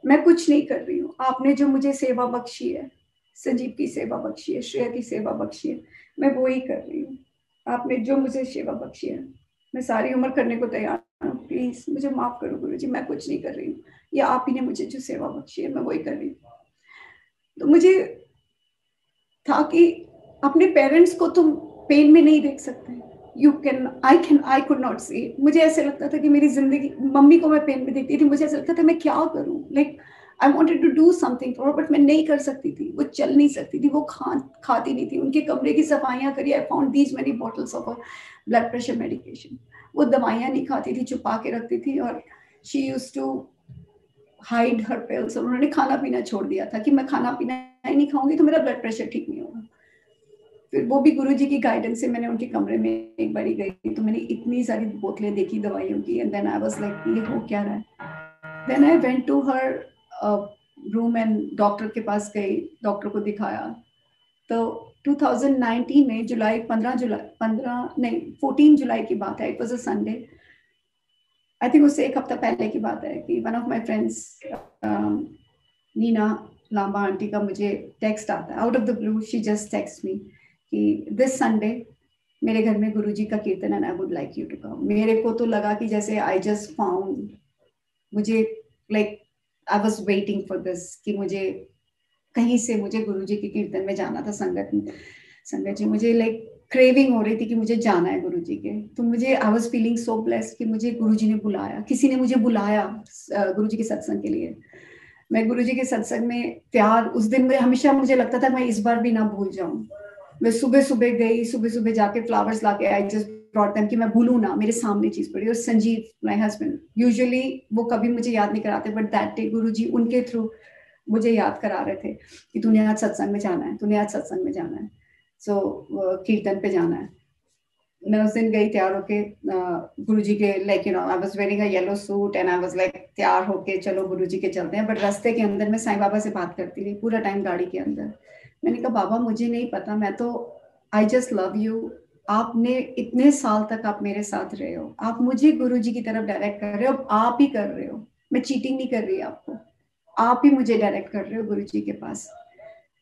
मैं कुछ नहीं कर रही हूँ। आपने जो मुझे सेवा बख्शी है, संजीव की सेवा बख्शी है, श्रेया की सेवा बख्शी है, मैं वो ही कर रही हूँ। आपने जो मुझे सेवा बख्शी है, मैं सारी उम्र करने को तैयार हूँ। प्लीज मुझे माफ करो गुरुजी, मैं कुछ नहीं कर रही हूँ, या आप ही ने मुझे जो सेवा बख्शी है मैं वही कर रही हूँ। तो मुझे था कि अपने पेरेंट्स को तुम पेन में नहीं देख सकते। आई कुड नॉट सी। मुझे ऐसे लगता था कि मेरी जिंदगी, मम्मी को मैं पेन में देखती थी, मुझे ऐसा लगता था मैं क्या करूं, like I wanted to do something for, but मैं नहीं कर सकती थी। वो चल नहीं सकती थी, वो खाती नहीं थी। उनके कमरे की सफाइयां करी, I found these many bottles of blood pressure medication. वो दवाइयां नहीं खाती थी, छुपा के रखती थी, और she used to hide her pills. उन्होंने खाना पीना छोड़ दिया था कि मैं खाना पीना ही नहीं खाऊंगी तो मेरा ब्लड प्रेशर ठीक नहीं होगा। फिर वो भी गुरुजी की गाइडेंस से मैंने उनके कमरे में एक बारी गई तो मैंने इतनी सारी बोतलें देखी दवाइयों की, and then I was like ये हो क्या रहा है। Then I went to her room and doctor के पास गई, डॉक्टर को दिखाया। तो 2019 में जुलाई 14 जुलाई की बात है, it was a Sunday. I think उससे एक हफ्ता पहले की बात है कि one of my friends Neena Lamba aunty का मुझे टेक्स्ट आता है out of the blue. She just text me कि दिस संडे मेरे घर में गुरुजी का kirtan and I would like you to come. मेरे को तो लगा कि जैसे आई जस्ट फाउंड, मुझे like I was waiting for this, कि मुझे कहीं से मुझे गुरुजी के कीर्तन में जाना था। संगत जी, मुझे लाइक क्रेविंग हो रही थी कि मुझे जाना है गुरुजी के। तो मुझे I was feeling so blessed कि मुझे गुरुजी ने बुलाया, किसी ने मुझे बुलाया गुरुजी के सत्संग के लिए। मैं गुरुजी के सत्संग में प्यार, उस दिन में हमेशा मुझे लगता था मैं इस बार भी ना भूल जाऊं। मैं सुबह सुबह गई, सुबह सुबह जाके फ्लावर्स लाके आई जस्ट ब्रॉट देम कि मैं भूलूं ना, मेरे सामने चीज पड़ी। और संजीव माय हस्बैंड, यूजुअली वो कभी मुझे याद नहीं कराते, बट दैट डे गुरुजी उनके थ्रू मुझे याद करा रहे थे कि तूने आज सत्संग में जाना है, तूने आज सत्संग में जाना है, सो कीर्तन पे जाना है। मैं उस दिन गई तैयार होके गुरुजी के, like you know I was wearing a yellow suit and I was like तैयार होके चलो गुरुजी के चलते हैं। बट रास्ते के अंदर मैं साईं बाबा से बात करती रही पूरा टाइम गाड़ी के अंदर। मैंने कहा बाबा मुझे नहीं पता, मैं तो आई जस्ट लव यू। आपने इतने साल तक आप मेरे साथ रहे हो, आप मुझे गुरुजी की तरफ डायरेक्ट कर रहे हो, आप ही कर रहे हो, मैं चीटिंग नहीं कर रही आपको, आप ही मुझे डायरेक्ट कर रहे हो गुरुजी के पास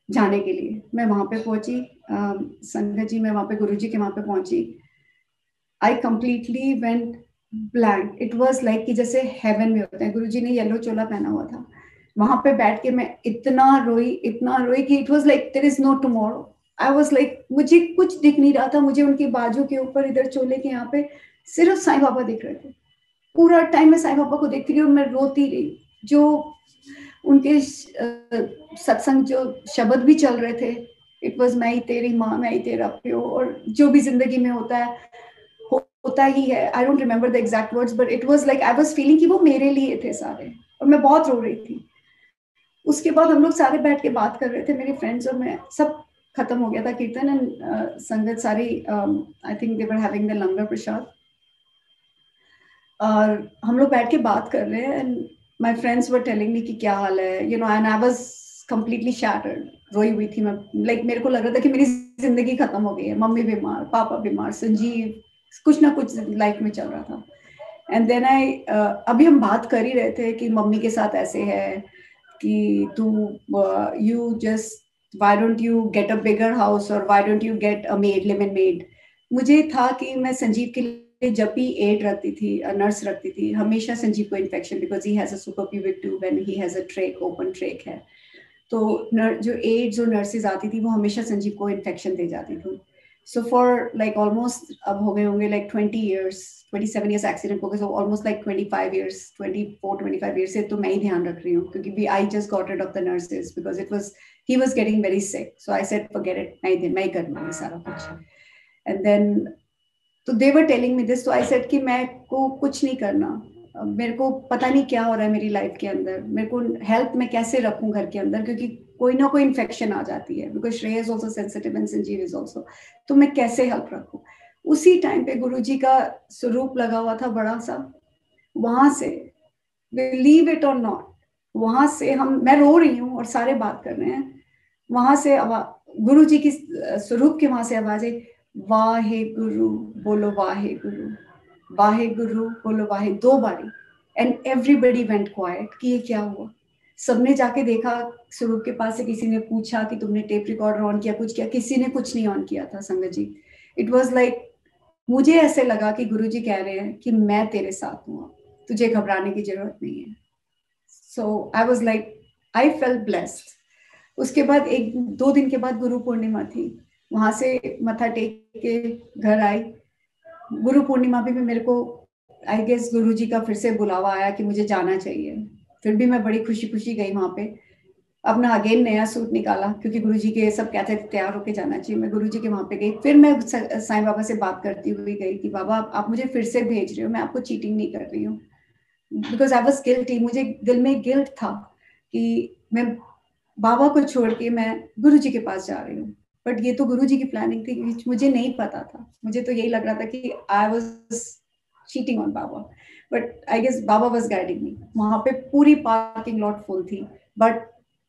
जाने के लिए। मैं वहां पे पहुंची, संगत जी, मैं वहां पे गुरुजी के वहां पे पहुंची। I completely went blank. It was like कि जैसे हेवन में होते हैं। गुरुजी ने येलो चोला पहना हुआ था, वहां पे बैठ के मैं इतना रोई कि it was like there is no tomorrow. I was like, मुझे कुछ दिख नहीं रहा था, मुझे उनके बाजू के ऊपर इधर चोले के यहाँ पे सिर्फ साईं बाबा दिख रहे थे। पूरा टाइम मैं साईं बाबा को देखती रही और मैं रोती रही। जो उनके सत्संग जो शब्द भी चल रहे थे, इट वाज मैं ही तेरी माँ, मैं ही तेरा प्यो, और जो भी जिंदगी में होता है होता ही है। I don't remember the exact words, but it was like I was feeling कि वो मेरे लिए थे सारे, और मैं बहुत रो रही थी। उसके बाद हम लोग सारे बैठ के बात कर रहे थे, मेरे फ्रेंड्स और मैं, सब खत्म हो गया था कीर्तन एंड संगत सारी, I think they were having the langar prasad, और हम लोग बैठ के बात कर रहे हैं and my friends were telling me कि क्या हाल है, you know, and I was completely shattered, रोई हुई थी मैं, लाइक मेरे को लग रहा था कि मेरी जिंदगी खत्म हो गई है, मम्मी बीमार, पापा बीमार, संजीव, कुछ ना कुछ लाइफ में चल रहा था। एंड देन आई, अभी हम बात कर ही रहे थे कि मम्मी के साथ ऐसे है कि तू, you just, why don't you get a bigger house और why don't you get a maid, live in maid. मुझे था कि मैं संजीव के लिए जब भी एड रखती थी, नर्स रखती थी, हमेशा संजीव को infection, because he has a super pubic tube and he has a trach, open trach है, तो जो एड जो नर्सेज आती थी वो हमेशा संजीव को इन्फेक्शन दे जाती थी। सो फॉर लाइक ऑलमोस्ट, अब हो गए होंगे लाइक 20 years, 27 years एक्सीडेंट हो गए, so almost like 25 years, 24-25 years से तो मैं ही ध्यान रख रही हूँ, क्योंकि भी I just got rid of the nurses because it was, he was getting very sick, so I said forget it, मैं ही कर लूंगी सारा कुछ। एंड देन, तो दे वर टेलिंग मी दिस, तो आई सेड कि मैं को कुछ नहीं करना, मेरे को पता नहीं क्या हो रहा है मेरी लाइफ के अंदर, मेरे को हेल्थ में कैसे रखूं घर के अंदर, क्योंकि कोई ना कोई इन्फेक्शन आ जाती है, because Shreya is also sensitive and Sanjeev is also, तो मैं कैसे हेल्प रखूं। उसी टाइम पे गुरुजी का स्वरूप लगा हुआ था बड़ा सा, वहां से, बिलीव इट और नॉट, वहां से हम, मैं रो रही हूँ और सारे बात कर रहे हैं, वहां से गुरु जी की स्वरूप की वहां से आवाज आई, वाहे गुरु बोलो, वाहे गुरु, वाहे गुरु बोलो, वाहे, दो बारी। एंड एवरीबडी वेंट क्वाइट कि ये क्या हुआ। सबने जाके देखा, स्वरूप के पास से किसी ने पूछा कि तुमने टेप रिकॉर्डर ऑन किया, कुछ किया, किसी ने कुछ नहीं ऑन किया था संगत जी। इट वॉज लाइक, मुझे ऐसे लगा कि गुरु जी कह रहे हैं कि मैं तेरे साथ हूँ, तुझे घबराने की जरूरत नहीं है। So I was like, I felt blessed. उसके बाद 1-2 दिन के बाद गुरु पूर्णिमा थी, वहां से मत्था टेक के घर आई। गुरु पूर्णिमा पे भी मेरे को, आई गेस, गुरु जी का फिर से बुलावा आया कि मुझे जाना चाहिए। फिर भी मैं बड़ी खुशी खुशी गई वहां पे, अपना अगेन नया सूट निकाला, क्योंकि गुरु जी के सब कहते थे तैयार होके जाना चाहिए। मैं गुरु जी के वहां पे गई, फिर मैं साईं बाबा से बात करती हुई गई कि बाबा आप मुझे फिर से भेज रहे हो, मैं आपको चीटिंग नहीं कर रही हूँ, बिकॉज आई वॉज गिल्टी, मुझे दिल में गिल्ट था कि मैं बाबा को छोड़ के मैं गुरु जी के पास जा रही हूँ। बट ये तो गुरु जी की प्लानिंग थी, मुझे नहीं पता था, मुझे तो यही लग रहा था कि I was cheating on Baba, but I guess Baba was guiding me. वहां पे पूरी पार्किंग लॉट फुल थी, बट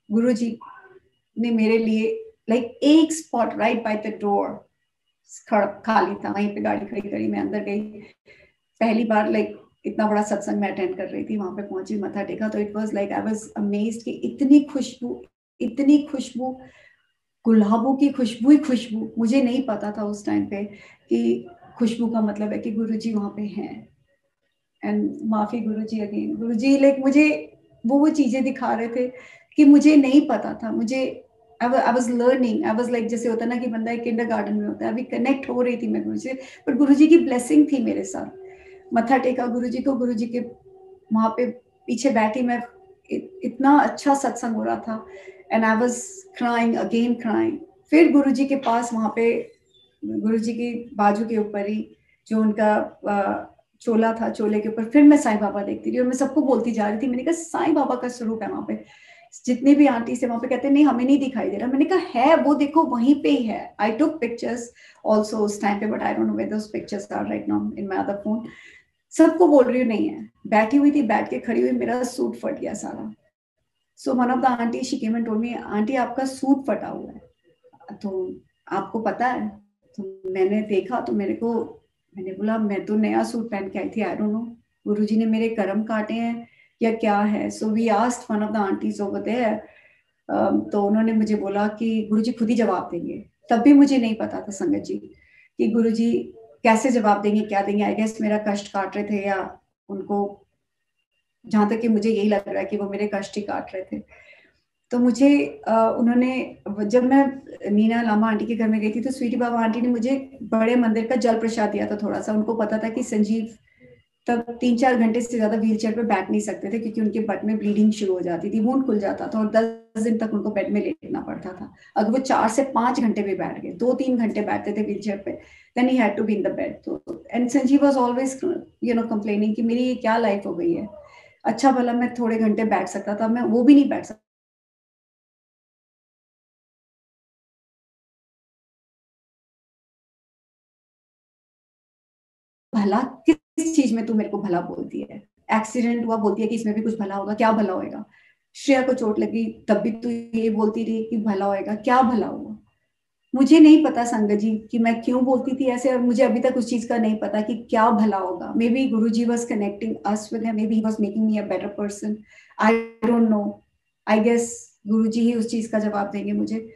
गुरु जी ने मेरे लिए लाइक एक spot right by the door खाली था, वहीं पे गाड़ी खड़ी करी, मैं अंदर गई। पहली बार लाइक इतना बड़ा सत्संग मैं अटेंड कर रही थी, वहां पे पहुंची, मत्था टेका, तो it was like I was amazed कि इतनी खुशबू, इतनी खुशबू, गुलाबों की खुशबू ही खुशबू। मुझे नहीं पता था उस टाइम पे कि खुशबू का मतलब है कि गुरुजी वहां पे हैं। एंड माफी गुरुजी अगेन, गुरुजी लाइक मुझे वो चीजें दिखा रहे थे कि मुझे नहीं पता था, मुझे I was learning, I was like, जैसे होता है ना कि बंदा एक किंडरगार्टन में होता है, अभी कनेक्ट हो रही थी मैं गुरु से, पर गुरुजी की ब्लेसिंग थी मेरे साथ। मत्था टेका गुरुजी को, गुरुजी के वहां पे पीछे बैठी मैं, इतना अच्छा सत्संग हो रहा था, and I was crying again crying. फिर गुरुजी के पास, वहां पे गुरुजी की बाजू के ऊपर ही जो उनका चोला था, चोले के ऊपर फिर मैं साईं बाबा देखती रही और मैं सबको बोलती जा रही थी, मैंने कहा साईं बाबा का स्वरूप है वहां पे। जितने भी आंटी से वहां पे कहते नहीं हमें नहीं दिखाई दे रहा, मैंने कहा है वो देखो वहीं पे ही है। आई टुक पिक्चर्स ऑल्सो उस टाइम पे, but I don't know where those pictures are right now in my other phone. सबको बोल रही हूँ नहीं है, बैठी हुई थी, बैठ के खड़ी हुई, मेरा सूट फट गया सारा। So one of the aunty she came and told me, aunty आपका सूट फटा हुआ है, तो आपको पता है? तो मैंने देखा तो मेरे को, मैंने बोला मैं तो नया सूट पहन के आई थी, आई डोंट नो गुरुजी ने मेरे कर्म काटे हैं या क्या है। So we asked one of the aunties over there, तो उन्होंने मुझे बोला कि गुरुजी खुद ही जवाब देंगे। तब भी मुझे नहीं पता था संगत जी कि गुरुजी कैसे जवाब देंगे, क्या देंगे। आई गेस मेरा कष्ट काट रहे थे, या उनको, जहां तक कि मुझे यही लग रहा है कि वो मेरे कष्ट ही काट रहे थे। तो मुझे उन्होंने, जब मैं नीना लामा आंटी के घर में गई थी तो स्वीटी बाबा आंटी ने मुझे बड़े मंदिर का जल प्रसाद दिया था थोड़ा सा। उनको पता था कि संजीव तब 3-4 घंटे से ज्यादा व्हील चेयर पे बैठ नहीं सकते थे, क्योंकि उनके बट में ब्लीडिंग शुरू हो जाती थी, वुंड खुल जाता था और 10 दिन तक उनको बेड में लेटना पड़ता था। अगर वो 4 से 5 घंटे भी बैठ गए, 2-3 घंटे बैठते थे व्हील चेयर पे, then he had to be in the bed. तो and Sanjeev was always complaining कि मेरी ये क्या लाइफ हो गई है, अच्छा भला मैं थोड़े घंटे बैठ सकता था, मैं वो भी नहीं बैठ सकता भला किस चीज में तू मेरे को भला बोलती है? एक्सीडेंट हुआ बोलती है कि इसमें भी कुछ भला होगा, क्या भला होएगा? श्रेया को चोट लगी तब भी तू ये बोलती रही कि भला होएगा, क्या भला हुआ? मुझे नहीं पता संगत जी कि मैं क्यों बोलती थी ऐसे, और मुझे अभी तक उस चीज का नहीं पता कि क्या भला होगा. Maybe Guru ji was connecting us with him, maybe he was making me a better person, I don't know. I guess Guru ji ही उस चीज का जवाब देंगे मुझे,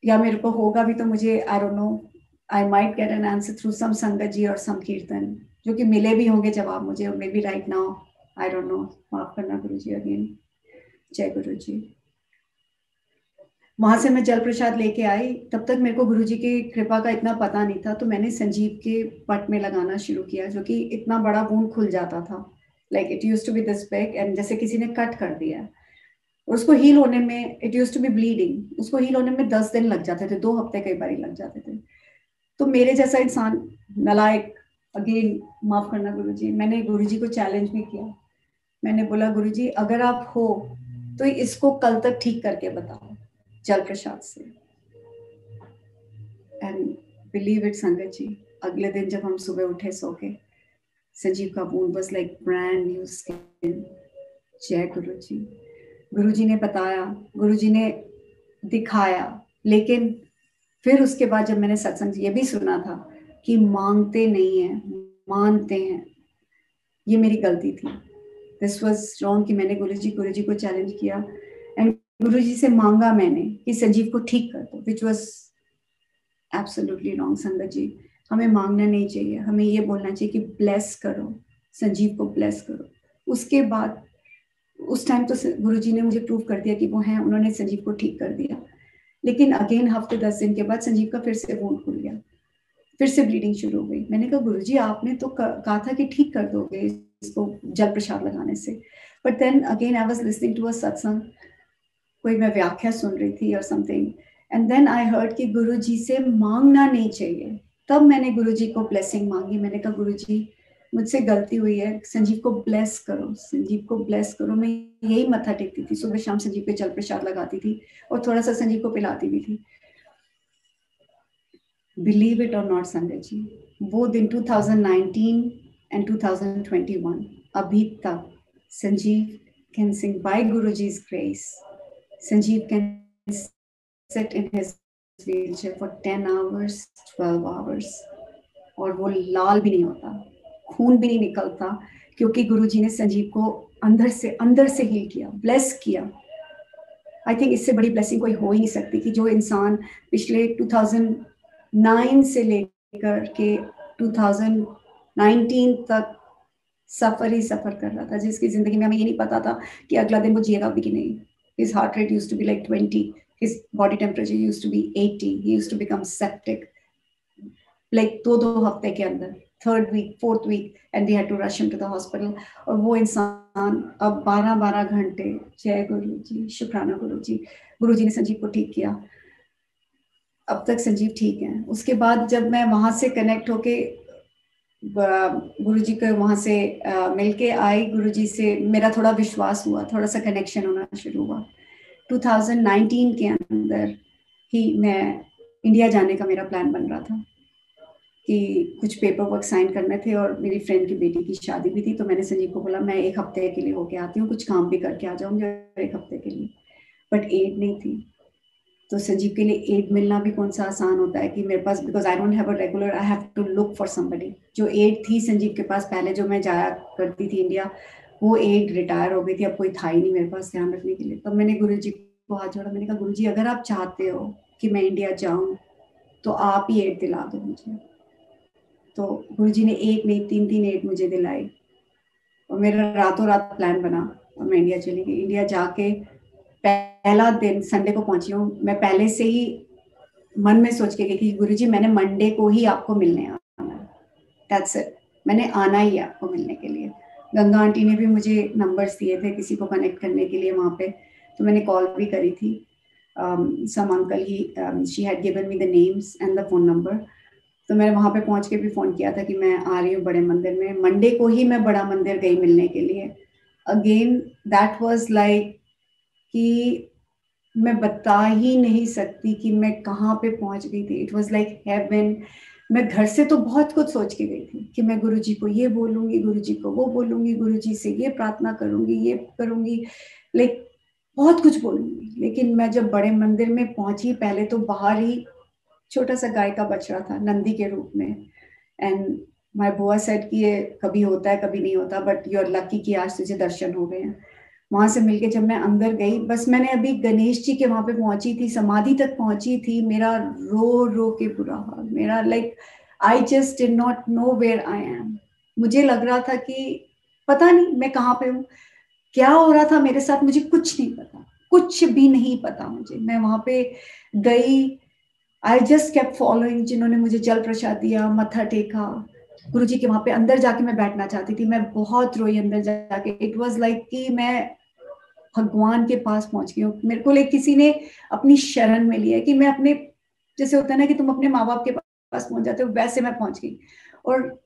या मेरे को होगा भी तो मुझे, I don't know, I might get an answer through some sangat ji और सम कीर्तन, जो कि मिले भी होंगे जवाब मुझे, और may be right now, I don't no. माफ करना गुरु जी अगेन. जय गुरु जी. वहां से मैं जल प्रसाद लेके आई, तब तक मेरे को गुरु जी की कृपा का इतना पता नहीं था, तो मैंने संजीव के पट में लगाना शुरू किया, जो कि इतना बड़ा वूंड खुल जाता था, like it used to be this big, and जैसे किसी ने कट कर दिया. और उसको हील होने में, it used to be bleeding, उसको हील होने में 10 दिन लग जाते थे, 2 हफ्ते कई बार लग जाते थे. तो मेरे जैसा इंसान नालायक, अगेन माफ करना गुरु जी, मैंने गुरु जी को चैलेंज भी किया. मैंने बोला गुरु जी अगर आप हो तो इसको कल तक ठीक करके बताओ जल प्रसाद से. एंड बिलीव इट संगत जी, अगले दिन जब हम सुबह उठे सो के, संजीव का wound was like brand new skin. जय गुरु जी. गुरु जी ने बताया, गुरु जी ने दिखाया, लेकिन फिर उसके बाद जब मैंने सत्संग ये भी सुना था कि मांगते नहीं है, मानते हैं, ये मेरी गलती थी. दिस वाज रॉन्ग कि मैंने गुरु जी को चैलेंज किया, एंड गुरु जी से मांगा मैंने कि संजीव को ठीक कर दो, विच वाज एब्सोल्युटली रॉन्ग. संगत जी, हमें मांगना नहीं चाहिए, हमें ये बोलना चाहिए कि ब्लेस करो, संजीव को ब्लेस करो. उसके बाद उस टाइम तो गुरु जी ने मुझे प्रूव कर दिया कि वो हैं, उन्होंने संजीव को ठीक कर दिया. लेकिन अगेन हफ्ते 10 दिन के बाद संजीव का फिर से वूंड खुल गया, फिर से ब्लीडिंग शुरू हो गई. मैंने कहा गुरु जी आपने तो कहा था कि ठीक कर दोगे इसको जल प्रसाद लगाने से. But then again I was listening to a satsang, कोई मैं व्याख्या सुन रही थी और something, and then I heard कि गुरु जी से मांगना नहीं चाहिए. तब मैंने गुरु जी को ब्लेसिंग मांगी. मैंने कहा गुरु जी मुझसे गलती हुई है, संजीव को ब्लेस करो, संजीव को ब्लेस करो. मैं यही मत्था टेकती थी, सुबह शाम संजीव पे जल प्रसाद लगाती थी और थोड़ा सा संजीव को पिलाती भी थी. बिलीव इट और नॉट संगत जी, वो दिन 2019 एंड 2021 अभी तक Sanjeev can sing bye Guru जी's grace. Sanjeev can sit in his wheelchair for 10 hours, 12 hours, और वो लाल भी नहीं होता, खून भी नहीं निकलता, क्योंकि गुरुजी ने संजीव को अंदर से हील किया, ब्लेस किया. आई थिंक इससे बड़ी ब्लेसिंग कोई हो ही नहीं सकती कि जो इंसान पिछले 2009 से लेकर के 2019 तक सफर ही सफर कर रहा था, जिसकी जिंदगी में हमें ये नहीं पता था कि अगला दिन वो जिएगा भी कि नहीं. His heart rate used to be like 20. His body temperature used to be 80. He used to become septic. Like 2 हफ्ते के अंदर, 3rd week, 4th week, and they had to rush him to the hospital. और वो इंसान अब 12-12 घंटे, जय गुरु जी, शुक्राना गुरु जी, गुरु जी ने संजीव को ठीक किया. अब तक संजीव ठीक है. उसके बाद जब मैं वहां से कनेक्ट होके गुरु जी को वहां से मिलके आई, गुरु जी से मेरा थोड़ा विश्वास हुआ, थोड़ा सा कनेक्शन होना शुरू हुआ. 2019 के अंदर ही मैं इंडिया जाने का मेरा प्लान बन रहा था कि कुछ पेपर वर्क साइन करने थे, और मेरी फ्रेंड की बेटी की शादी भी थी. तो मैंने संजीव को बोला मैं 1 हफ्ते के लिए होके आती हूँ, कुछ काम भी करके आ जाऊंगी 1 हफ्ते के लिए. बट एड नहीं थी. तो संजीव के लिए एड मिलना भी कौन सा आसान होता है कि मेरे पास, because I don't have a regular, I have to look for somebody. जो एड थी संजीव के पास पहले, जो मैं जाया करती थी इंडिया, वो एड रिटायर हो गई थी, अब कोई था ही नहीं मेरे पास ध्यान रखने के लिए. तब मैंने गुरु जी को हाथ जोड़ा, मैंने कहा गुरु जी अगर आप चाहते हो कि मैं इंडिया जाऊं तो आप ही एड दिला दो मुझे. तो गुरु जी ने 1 नहीं 3 एड मुझे दिलाई, और मेरा रातों रात प्लान बना और मैं इंडिया चली गई. इंडिया जाके पहला दिन संडे को पहुंची हूँ. मैं पहले से ही मन में सोच के गई कि गुरुजी मैंने मंडे को ही आपको मिलने आना है, दैट्स इट, मैंने आना ही है आपको मिलने के लिए. गंगा आंटी ने भी मुझे नंबर्स दिए थे किसी को कनेक्ट करने के लिए वहाँ पे, तो मैंने कॉल भी करी थी. Some uncle he, she had given me the names and the phone number. तो मैंने वहाँ पे पहुँच के भी फ़ोन किया था कि मैं आ रही हूँ बड़े मंदिर में. मंडे को ही मैं बड़ा मंदिर गई मिलने के लिए. अगेन दैट वाज लाइक कि मैं बता ही नहीं सकती कि मैं कहाँ पे पहुंच गई थी. It was like heaven. मैं घर से तो बहुत कुछ सोच के गई थी कि मैं गुरुजी को ये बोलूंगी, गुरुजी को वो बोलूंगी, गुरुजी से ये प्रार्थना करूंगी, ये करूंगी, लाइक बहुत कुछ बोलूंगी। लेकिन मैं जब बड़े मंदिर में पहुंची, पहले तो बाहर ही छोटा सा गाय का बछड़ा था नंदी के रूप में, एंड माय बुआ सेड कि ये कभी होता है कभी नहीं होता, बट यू आर लकी कि आज तुझे दर्शन हो गए हैं। वहां से मिलके जब मैं अंदर गई, बस मैंने अभी गणेश जी के वहां पे पहुंची थी, समाधि तक पहुंची थी, मेरा रो रो के बुरा हाल, मेरा like I just did not know where I am. मुझे लग रहा था कि पता नहीं मैं कहाँ पे हूँ, क्या हो रहा था मेरे साथ, मुझे कुछ नहीं पता, कुछ भी नहीं पता मुझे। मैं वहां पे गई, आई जस्ट केप्ट फॉलोइंग, जिन्होंने मुझे जल प्रसाद दिया, मत्था टेका, गुरुजी के वहां पे अंदर जाके मैं बैठना चाहती थी, मैं बहुत रोई अंदर जाके। इट वाज लाइक कि मैं भगवान के पास पहुंच गई हूँ, मेरे को लाइक किसी ने अपनी शरण में लिया है, कि मैं अपने, जैसे होता है ना कि तुम अपने माँ बाप के पास पहुंच जाते हो, वैसे मैं पहुंच गई। और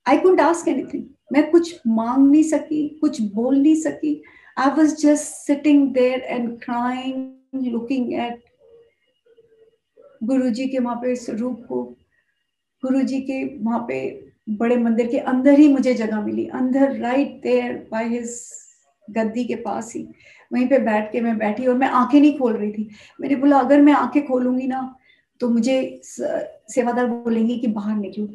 आई कुडंट आस्क एनीथिंग, मैं कुछ मांग नहीं सकी, कुछ बोल नहीं सकी। I was just sitting there and crying, looking at Guruji के वहां पे स्वरूप को, गुरुजी के वहां पे बड़े मंदिर के अंदर ही मुझे जगह मिली, अंदर राइट देयर बाय हिज गद्दी के पास ही, वहीं पे बैठ के मैं बैठी और मैं आंखें नहीं खोल रही थी। मैंने बोला अगर मैं आंखें खोलूंगी ना तो मुझे सेवादार बोलेंगे कि बाहर निकलो,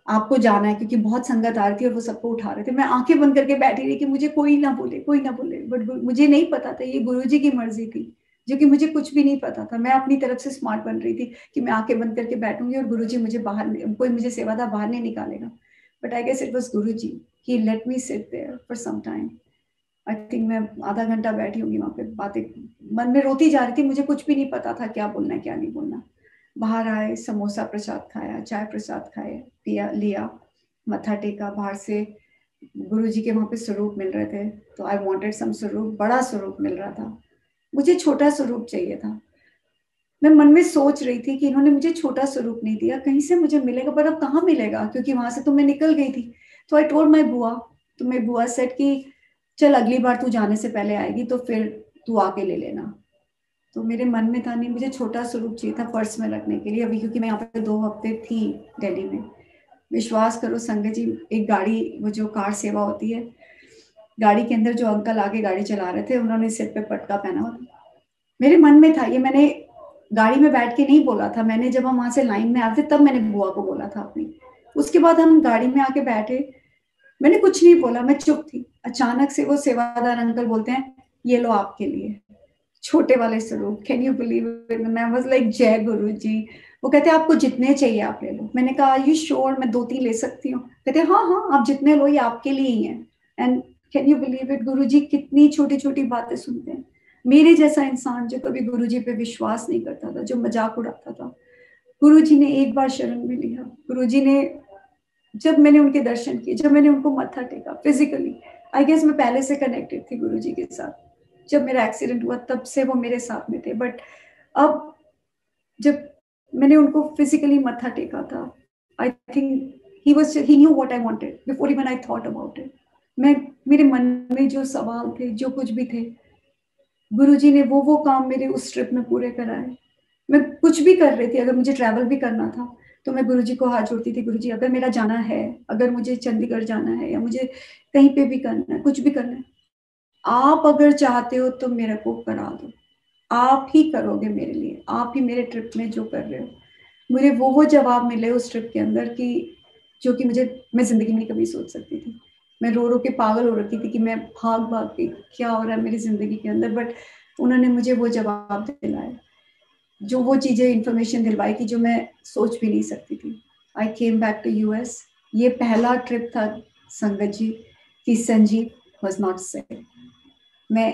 आपको जाना है, क्योंकि बहुत संगत आ रही थी और वो सबको उठा रहे थे। मैं आंखें बंद करके बैठी रही कि मुझे कोई ना बोले, कोई ना बोले, बट मुझे नहीं पता था ये गुरुजी की मर्जी थी, जो कि मुझे कुछ भी नहीं पता था। मैं अपनी तरफ से स्मार्ट बन रही थी कि मैं आंखें बंद करके बैठूंगी और गुरुजी मुझे बाहर, कोई मुझे सेवादार बाहर नहीं निकालेगा। But I guess it was Guruji, he let me sit there for some time. I think मैं आधा घंटा बैठी होंगी वहां पे, बातें मन में रोती जा रही थी, मुझे कुछ भी नहीं पता था क्या बोलना है क्या नहीं बोलना। बाहर आए, समोसा प्रसाद खाया, चाय प्रसाद खाए, पिया लिया, मत्था टेका, बाहर से गुरुजी के वहां पे स्वरूप मिल रहे थे, तो आई वांटेड सम स्वरूप, बड़ा स्वरूप मिल रहा था, मुझे छोटा स्वरूप चाहिए था। मैं मन में सोच रही थी कि इन्होंने मुझे छोटा स्वरूप नहीं दिया, कहीं से मुझे मिलेगा, पर अब कहाँ मिलेगा, क्योंकि वहां से तो मैं निकल गई थी। तो आई टोल्ड माय बुआ, तो मेरी बुआ सेड कि चल अगली बार तू जाने से पहले आएगी तो फिर तू आके ले लेना। तो मेरे मन में था नहीं, मुझे छोटा स्वरूप चाहिए था पर्स में रखने के लिए, अभी क्योंकि मैं यहाँ पे 2 हफ्ते थी दिल्ली में। विश्वास करो संगत जी, एक गाड़ी, वो जो कार सेवा होती है, गाड़ी के अंदर जो अंकल आगे गाड़ी चला रहे थे, उन्होंने सिर पे पटका पहना हुआ था। मेरे मन में था ये, मैंने गाड़ी में बैठ के नहीं बोला था, मैंने जब हम वहां से लाइन में आते तब मैंने बुआ को बोला था अपनी। उसके बाद हम गाड़ी में आके बैठे, मैंने कुछ नहीं बोला, मैं चुप थी। अचानक से वो सेवादार अंकल बोलते हैं ये लो आपके लिए छोटे वाले स्वरूप। Can you believe it? मैं वाज लाइक जय गुरु जी। वो कहते हैं आपको जितने चाहिए आप ले लो। मैंने कहा आर यू श्योर, मैं 2-3 ले सकती हूँ? कहते हैं हाँ हाँ आप जितने लो, ये आपके लिए ही है। And can you believe it, गुरु जी कितनी छोटी छोटी बातें सुनते हैं। मेरे जैसा इंसान जो कभी गुरु जी पे विश्वास नहीं करता था, जो मजाक उड़ाता था, गुरु जी ने एक बार शरण में लिया। गुरु जी ने, जब मैंने उनके दर्शन किए, जब मैंने उनको मत्था टेका फिजिकली, आई गेस मैं पहले से कनेक्टेड थी गुरु जी के साथ। जब मेरा एक्सीडेंट हुआ तब से वो मेरे साथ में थे, बट अब जब मैंने उनको फिजिकली मत्था टेका था, I think he knew what I wanted before even I thought about it. मैं, मेरे मन में जो सवाल थे, जो कुछ भी थे, गुरुजी ने वो काम मेरे उस ट्रिप में पूरे कराए। मैं कुछ भी कर रही थी, अगर मुझे ट्रैवल भी करना था तो मैं गुरुजी को हाथ जोड़ती थी, गुरुजी अगर मेरा जाना है, अगर मुझे चंडीगढ़ जाना है या मुझे कहीं पे भी करना है, कुछ भी करना है, आप अगर चाहते हो तो मेरे को करा दो, आप ही करोगे मेरे लिए, आप ही मेरे ट्रिप में जो कर रहे हो। मुझे वो जवाब मिले उस ट्रिप के अंदर कि जो कि मैं जिंदगी में नहीं कभी सोच सकती थी। मैं रो रो के पागल हो रखी थी कि मैं भाग भाग के क्या हो रहा है मेरी जिंदगी के अंदर, बट उन्होंने मुझे वो जवाब दिलाया, जो वो चीजें इंफॉर्मेशन दिलवाई कि जो मैं सोच भी नहीं सकती थी। आई केम बैक टू यूएस। ये पहला ट्रिप था संगत जी कि संजीव वॉज नॉट सिक। मैं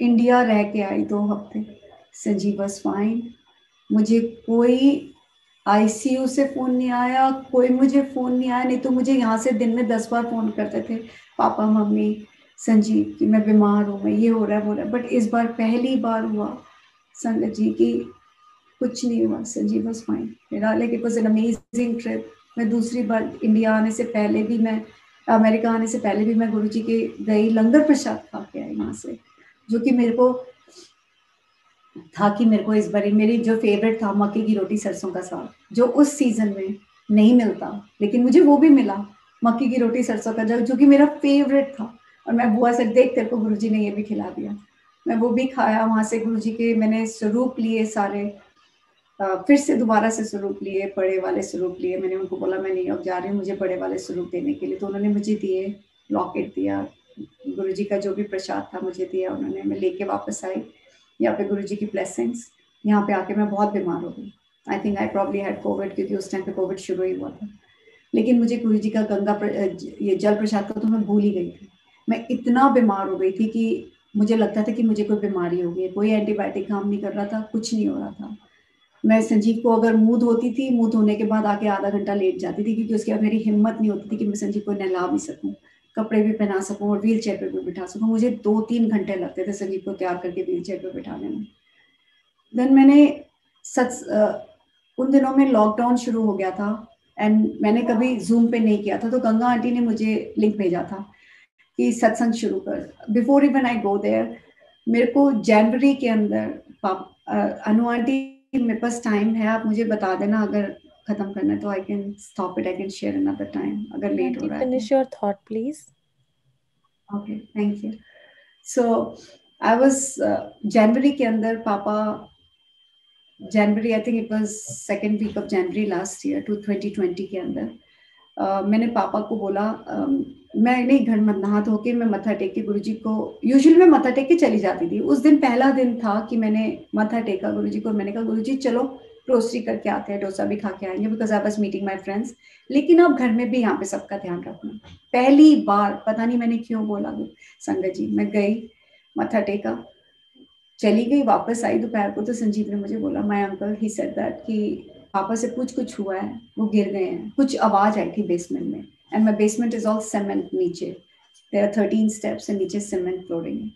इंडिया रह के आई 2 हफ्ते, संजीव वॉज फाइन। मुझे कोई आईसीयू से फोन नहीं आया, कोई मुझे फोन नहीं आया, नहीं तो मुझे यहाँ से दिन में 10 बार फोन करते थे पापा मम्मी संजीव कि मैं बीमार हूँ, मैं ये हो रहा है वो रहा है। बट इस बार पहली बार हुआ संगत जी की कुछ नहीं हुआ, संजीव वॉज फाइन। मेरा like it was an amazing trip. मैं दूसरी बार इंडिया आने से पहले भी, मैं अमेरिका आने से पहले भी मैं गुरु जी के गई, लंगर प्रसाद खा के आई वहाँ से, जो कि मेरे को था कि मेरे को इस बार मेरी जो फेवरेट था मक्के की रोटी सरसों का साग, जो उस सीजन में नहीं मिलता, लेकिन मुझे वो भी मिला, मक्की की रोटी सरसों का जग, जो कि मेरा फेवरेट था। और मैं बुआ से, देख तेरे को गुरुजी ने ये भी खिला दिया। मैं वो भी खाया, वहां से गुरुजी के मैंने स्वरूप लिए सारे, फिर से दोबारा से स्वरूप लिए, बड़े वाले स्वरूप लिए। मैंने उनको बोला मैं नहीं अब जा रही हूँ, मुझे बड़े वाले स्वरूप देने के लिए। तो उन्होंने मुझे दिए, लॉकेट दिया, गुरुजी का जो भी प्रसाद था मुझे दिया उन्होंने। मैं लेके वापस आई यहाँ पे, गुरुजी की ब्लेसिंग्स। यहाँ पे आके मैं बहुत बीमार हो गई। आई think I probably had Covid, क्योंकि उस टाइम पे कोविड शुरू ही हुआ था। लेकिन मुझे गुरुजी का ये जल प्रसाद का तो मैं भूल ही गई थी। मैं इतना बीमार हो गई थी कि मुझे लगता था कि मुझे कोई बीमारी हो गई है। कोई एंटीबायोटिक काम नहीं कर रहा था, कुछ नहीं हो रहा था। मैं संजीव को अगर मुंह धोती थी, मुंह धोने के बाद आके आधा घंटा लेट जाती थी, क्योंकि उसके बाद मेरी हिम्मत नहीं होती थी कि मैं संजीव को नहला भी सकूं, कपड़े भी पहना सकूं और व्हील चेयर पे भी बिठा सकूं। मुझे 2-3 घंटे लगते थे संजीव को तैयार करके व्हील चेयर पे बिठाने में। देन मैंने उन दिनों में लॉकडाउन शुरू हो गया था, एंड मैंने कभी जूम पे नहीं किया था। तो गंगा आंटी ने मुझे लिंक भेजा था कि सत्संग शुरू कर। Before even I go there, मेरे को जनवरी के अंदर अनु आंटी, मेरे पास टाइम है, आप मुझे बता देना अगर खत्म करना है तो I can stop it, I can share another time अगर लेट हो Aunty, रहा है तो। finish your thought, please. Okay, thank you. So I was January के अंदर, पापा, January, I think it was second week of January last year, 2020 के अंदर, मैंने पापा को बोला, मैं नहीं, घर में नहा धो के मैं मत्था टेक के गुरुजी को, यूजुअली मैं मत्था टेक के चली जाती थी। उस दिन पहला दिन था कि मैंने मत्था टेका गुरुजी को। मैंने कहा गुरुजी चलो ग्रोसरी करके आते हैं, डोसा भी खा के आएंगे, because I was meeting my friends, लेकिन अब घर में भी यहाँ पे सबका ध्यान रखना। पहली बार पता नहीं मैंने क्यों बोला, संगत जी, मैं गई, मत्था टेका, चली गई, वापस आई दोपहर को। तो संजीव ने मुझे बोला, my uncle he said that, कि पापा से पूछ कुछ हुआ है, वो गिर गए हैं, कुछ आवाज आई थी बेसमेंट में। And my basement is all cement, नीचे देयर आर 13 स्टेप्स एंड नीचे सीमेंट फ्लोरिंग है।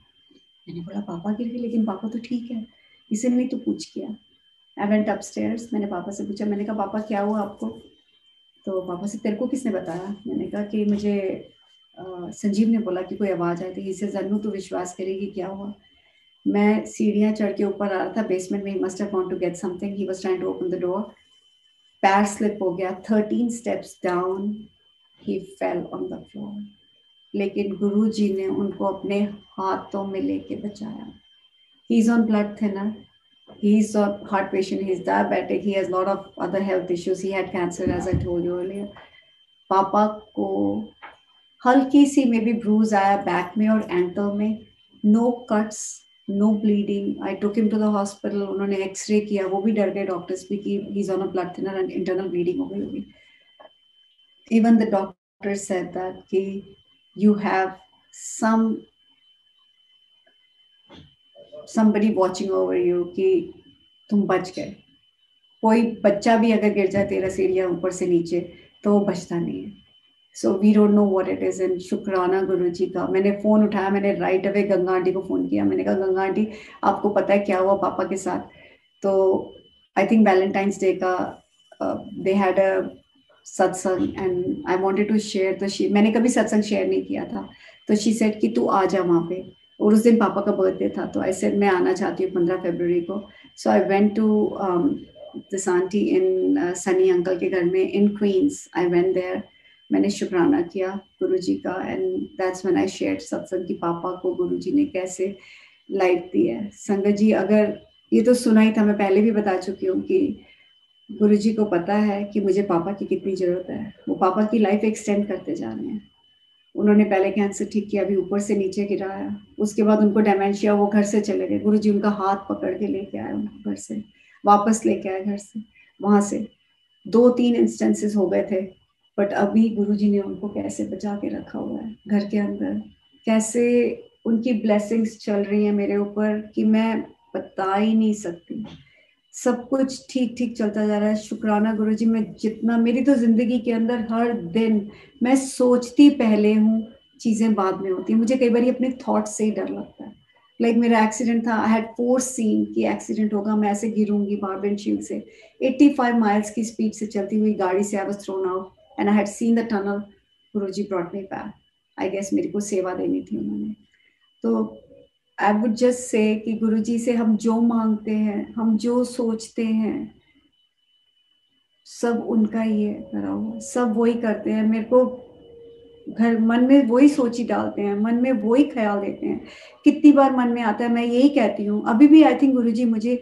मैंने बोला पापा गिर गए, लेकिन पापा तो ठीक है, इसीने नहीं तो पूछ किया। आई वेंट अपस्टेयर्स, मैंने पापा से पूछा, मैंने कहा पापा क्या हुआ आपको? तो पापा से, तेरे को किसने बताया? मैंने कहा कि मुझे संजीव ने बोला कि कोई आवाज आई थी। ही सेज अनु तू विश्वास करेगी क्या हुआ? मैं सीढ़ियां चढ़ के ऊपर आ रहा था बेसमेंट में, he must have want to get something, he was trying to open the door, पैर स्लिप हो गया, 13 steps down, he fell on the floor. लेकिन गुरु जी ने उनको अपने हाथों में लेके बचाया। ही is on blood thinner, he is a heart patient, he is diabetic, he has a lot of other health issues, he had cancer as I told you earlier. पापा को हल्की सी मे बी ब्रूज आया back में और ankle में, no cuts, no bleeding. I took him to the hospital, उन्होंने x-ray किया, वो भी डर गए डॉक्टर्स भी कि he is on a blood thinner and internal bleeding हो गई होगी। Even the doctor said that कि you have some somebody watching over you, कि तुम बच गए। कोई बच्चा भी अगर गिर जाए 13 सीढ़ियां ऊपर से नीचे तो वो बचता नहीं है। So we don't know what it is. And शुक्राना गुरु जी का। मैंने फोन उठाया, मैंने राइट अवे गंगा आंटी को फोन किया। मैंने कहा गंगा आंटी आपको पता है क्या हुआ पापा के साथ? तो आई थिंक वैलेंटाइंस डे का दे had a satsang and I wanted to share. तो मैंने कभी सत्संग शेयर नहीं किया था, तो शी सेड कि तू आ जा वहाँ पे। और उस दिन पापा का बर्थडे था, तो आई सेड मैं आना चाहती हूँ 15 फरवरी को। So I went to this aunty in Sunny uncle के घर में in Queens. I went there, मैंने शुक्राना किया गुरुजी का, and that's when I shared satsang की पापा को गुरुजी ने कैसे लाइफ दी है। संगत जी, अगर ये तो सुना ही था, मैं पहले भी बता चुकी हूँ कि गुरुजी को पता है कि मुझे पापा की कितनी जरूरत है। वो पापा की लाइफ एक्सटेंड करते जा रहे हैं। उन्होंने पहले कैंसर ठीक किया, अभी ऊपर से नीचे गिराया, उसके बाद उनको डेमेंशिया, वो घर से चले गए। गुरुजी उनका हाथ पकड़ के लेके आए, उनको घर से वापस लेके आए, घर से, वहां से 2-3 इंस्टेंसेस हो गए थे। बट अभी गुरुजी ने उनको कैसे बचा के रखा हुआ है घर के अंदर, कैसे उनकी ब्लेसिंग्स चल रही है मेरे ऊपर कि मैं बता ही नहीं सकती। सब कुछ ठीक ठीक चलता जा रहा है, शुक्राना गुरुजी। मैं जितना, मेरी तो जिंदगी के अंदर हर दिन मैं सोचती पहले हूँ, चीजें बाद में होती है। मुझे कई बार अपने थॉट से ही डर लगता है। लाइक मेरा एक्सीडेंट था, आई हैड फोर सीन कि एक्सीडेंट होगा, मैं ऐसे गिरूंगी बार विंडशील्ड से, 85 माइल्स की स्पीड से चलती हुई गाड़ी से। I was thrown out and I had seen the tunnel. Guruji brought me back. I guess मेरे को सेवा देनी थी उन्होंने। तो आई वुड जस्ट से कि गुरुजी से हम जो मांगते हैं, हम जो सोचते हैं, सब उनका ही है करा हुआ, सब वही करते हैं। मेरे को घर मन में वही सोची डालते हैं, मन में वही ख्याल देते हैं। कितनी बार मन में आता है, मैं यही कहती हूँ अभी भी, आई थिंक गुरुजी मुझे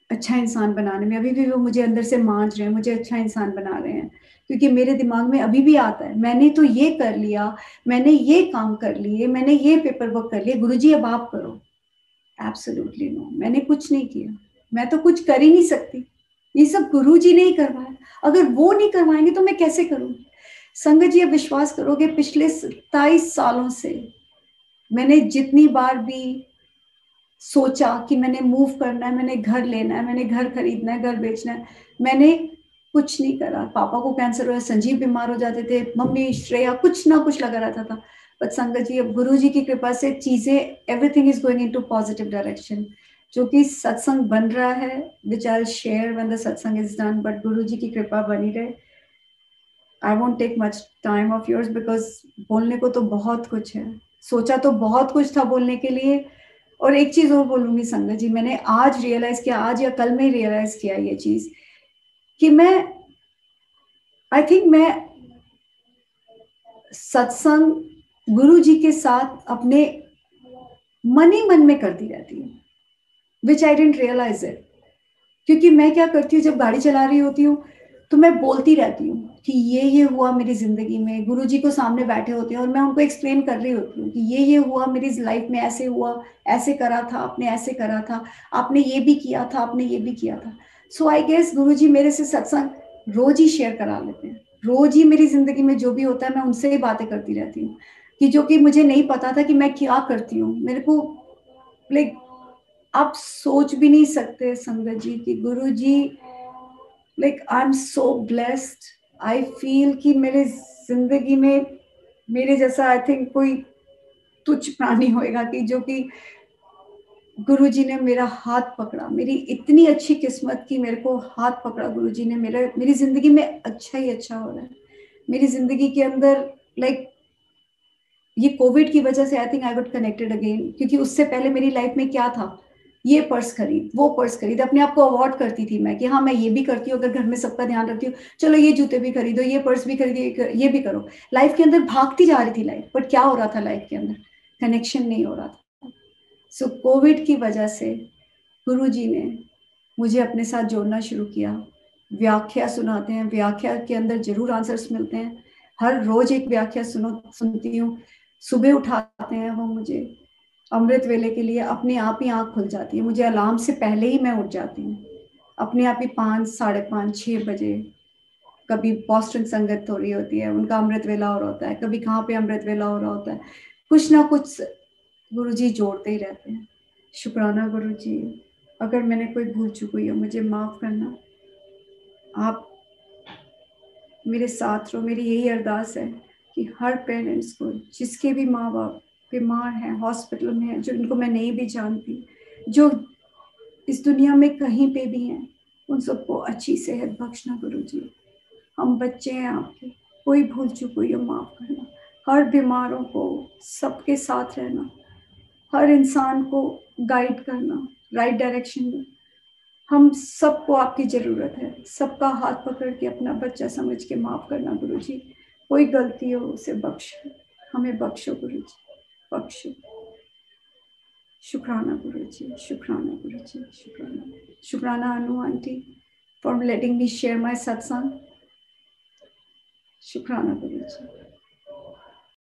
अच्छा इंसान बनाने में, अभी भी वो मुझे अंदर से मांझ रहे हैं, मुझे अच्छा इंसान बना रहे हैं। क्योंकि मेरे दिमाग में अभी भी आता है, मैंने तो ये कर लिया, मैंने ये काम कर लिए, मैंने ये पेपर वर्क कर लिया, गुरुजी अब आप करो। एब्सोल्युटली नो, मैंने कुछ नहीं किया, मैं तो कुछ कर ही नहीं सकती। ये सब गुरुजी ने ही करवाया, अगर वो नहीं करवाएंगे तो मैं कैसे करूँ। संगत जी, अब विश्वास करोगे, पिछले 27 सालों से मैंने जितनी बार भी सोचा कि मैंने मूव करना है, मैंने घर लेना है, मैंने घर खरीदना है, घर बेचना है, मैंने कुछ नहीं करा। पापा को कैंसर हुआ, संजीव बीमार हो जाते थे, मम्मी श्रेया, कुछ ना कुछ लगा रहता था। बट संगत जी, अब गुरु जी की कृपा से चीजें, everything is going into positive direction. जो कि सत्संग बन रहा है, which I share when the satsang is done, but Guru ji की कृपा बनी रहे। I won't take much time of yours, because बोलने को तो बहुत कुछ है, सोचा तो बहुत कुछ था बोलने के लिए। और एक चीज और बोलूंगी संगत जी, मैंने आज रियलाइज किया, आज या कल में रियलाइज किया ये चीज, कि मैं, आई थिंक मैं सत्संग गुरु जी के साथ अपने मन ही मन में करती रहती हूँ, विच आई डेंट रियलाइज इट। क्योंकि मैं क्या करती हूँ, जब गाड़ी चला रही होती हूँ तो मैं बोलती रहती हूँ कि ये हुआ मेरी जिंदगी में। गुरुजी को सामने बैठे होते हैं और मैं उनको एक्सप्लेन कर रही होती हूँ कि ये हुआ मेरी लाइफ में, ऐसे हुआ, ऐसे करा था आपने, ऐसे करा था आपने, ये भी किया था आपने, ये भी किया था। सो आई गेस गुरुजी मेरे से सत्संग रोज ही शेयर करा लेते हैं, रोज ही मेरी जिंदगी में जो भी होता है मैं उनसे ही बातें करती रहती हूँ, कि जो कि मुझे नहीं पता था कि मैं क्या करती हूँ। मेरे को लाइक आप सोच भी नहीं सकते संगत जी कि Guru ji, like I am so blessed. I feel कि मेरे जिंदगी में मेरे जैसा आई थिंक कोई तुच्छ प्राणी होएगा, कि जो कि गुरु जी ने मेरा हाथ पकड़ा, मेरी इतनी अच्छी किस्मत की मेरे को हाथ पकड़ा गुरु जी ने, मेरी जिंदगी में अच्छा ही अच्छा हो रहा है। मेरी जिंदगी के अंदर लाइक ये कोविड की वजह से आई think I got connected again, क्योंकि उससे पहले मेरी लाइफ में क्या था, ये पर्स खरीद, वो पर्स खरीद, अपने आप को अवॉर्ड करती थी मैं कि हाँ मैं ये भी करती हूँ, अगर घर में सबका ध्यान रखती हूँ, चलो ये जूते भी खरीदो, ये पर्स भी खरीदो, ये भी करो। लाइफ के अंदर भागती जा रही थी लाइफ, बट क्या हो रहा था लाइफ के अंदर, कनेक्शन नहीं हो रहा था। सो कोविड की वजह से गुरु जी ने मुझे अपने साथ जोड़ना शुरू किया। व्याख्या सुनाते हैं, व्याख्या के अंदर जरूर आंसर्स मिलते हैं। हर रोज एक व्याख्या सुनती हूँ। सुबह उठाते हैं वो मुझे अमृत वेले के लिए, अपने आप ही आंख खुल जाती है, मुझे अलार्म से पहले ही मैं उठ जाती हूँ, अपने आप ही 5, 5:30, 6 बजे। कभी बॉस्टन संगत हो रही होती है, उनका अमृत वेला हो रहा होता है, कभी कहाँ पे अमृत वेला हो रहा होता है, कुछ ना कुछ गुरुजी जोड़ते ही रहते हैं। शुक्राना गुरुजी, अगर मैंने कोई भूल चूक हुई हो मुझे माफ करना। आप मेरे साथ रहो, मेरी यही अरदास है कि हर पेरेंट्स को, जिसके भी माँ बाप बीमार हैं, हॉस्पिटल में हैं, जिनको मैं नहीं भी जानती, जो इस दुनिया में कहीं पे भी हैं, उन सबको अच्छी सेहत बख्शना गुरुजी। हम बच्चे हैं आपके, कोई भूल चूक हुई हो माफ करना। हर बीमारों को सबके साथ रहना, हर इंसान को गाइड करना राइट डायरेक्शन में। हम सबको आपकी जरूरत है, सबका हाथ पकड़ के अपना बच्चा समझ के माफ करना गुरुजी। कोई गलती हो उसे बख्श, हमें बख्शो गुरुजी, बख्शो। शुक्राना गुरुजी, शुक्राना गुरुजी, शुक्राना। शुक्राना Anu aunty for letting me share my satsang. शुक्राना गुरुजी।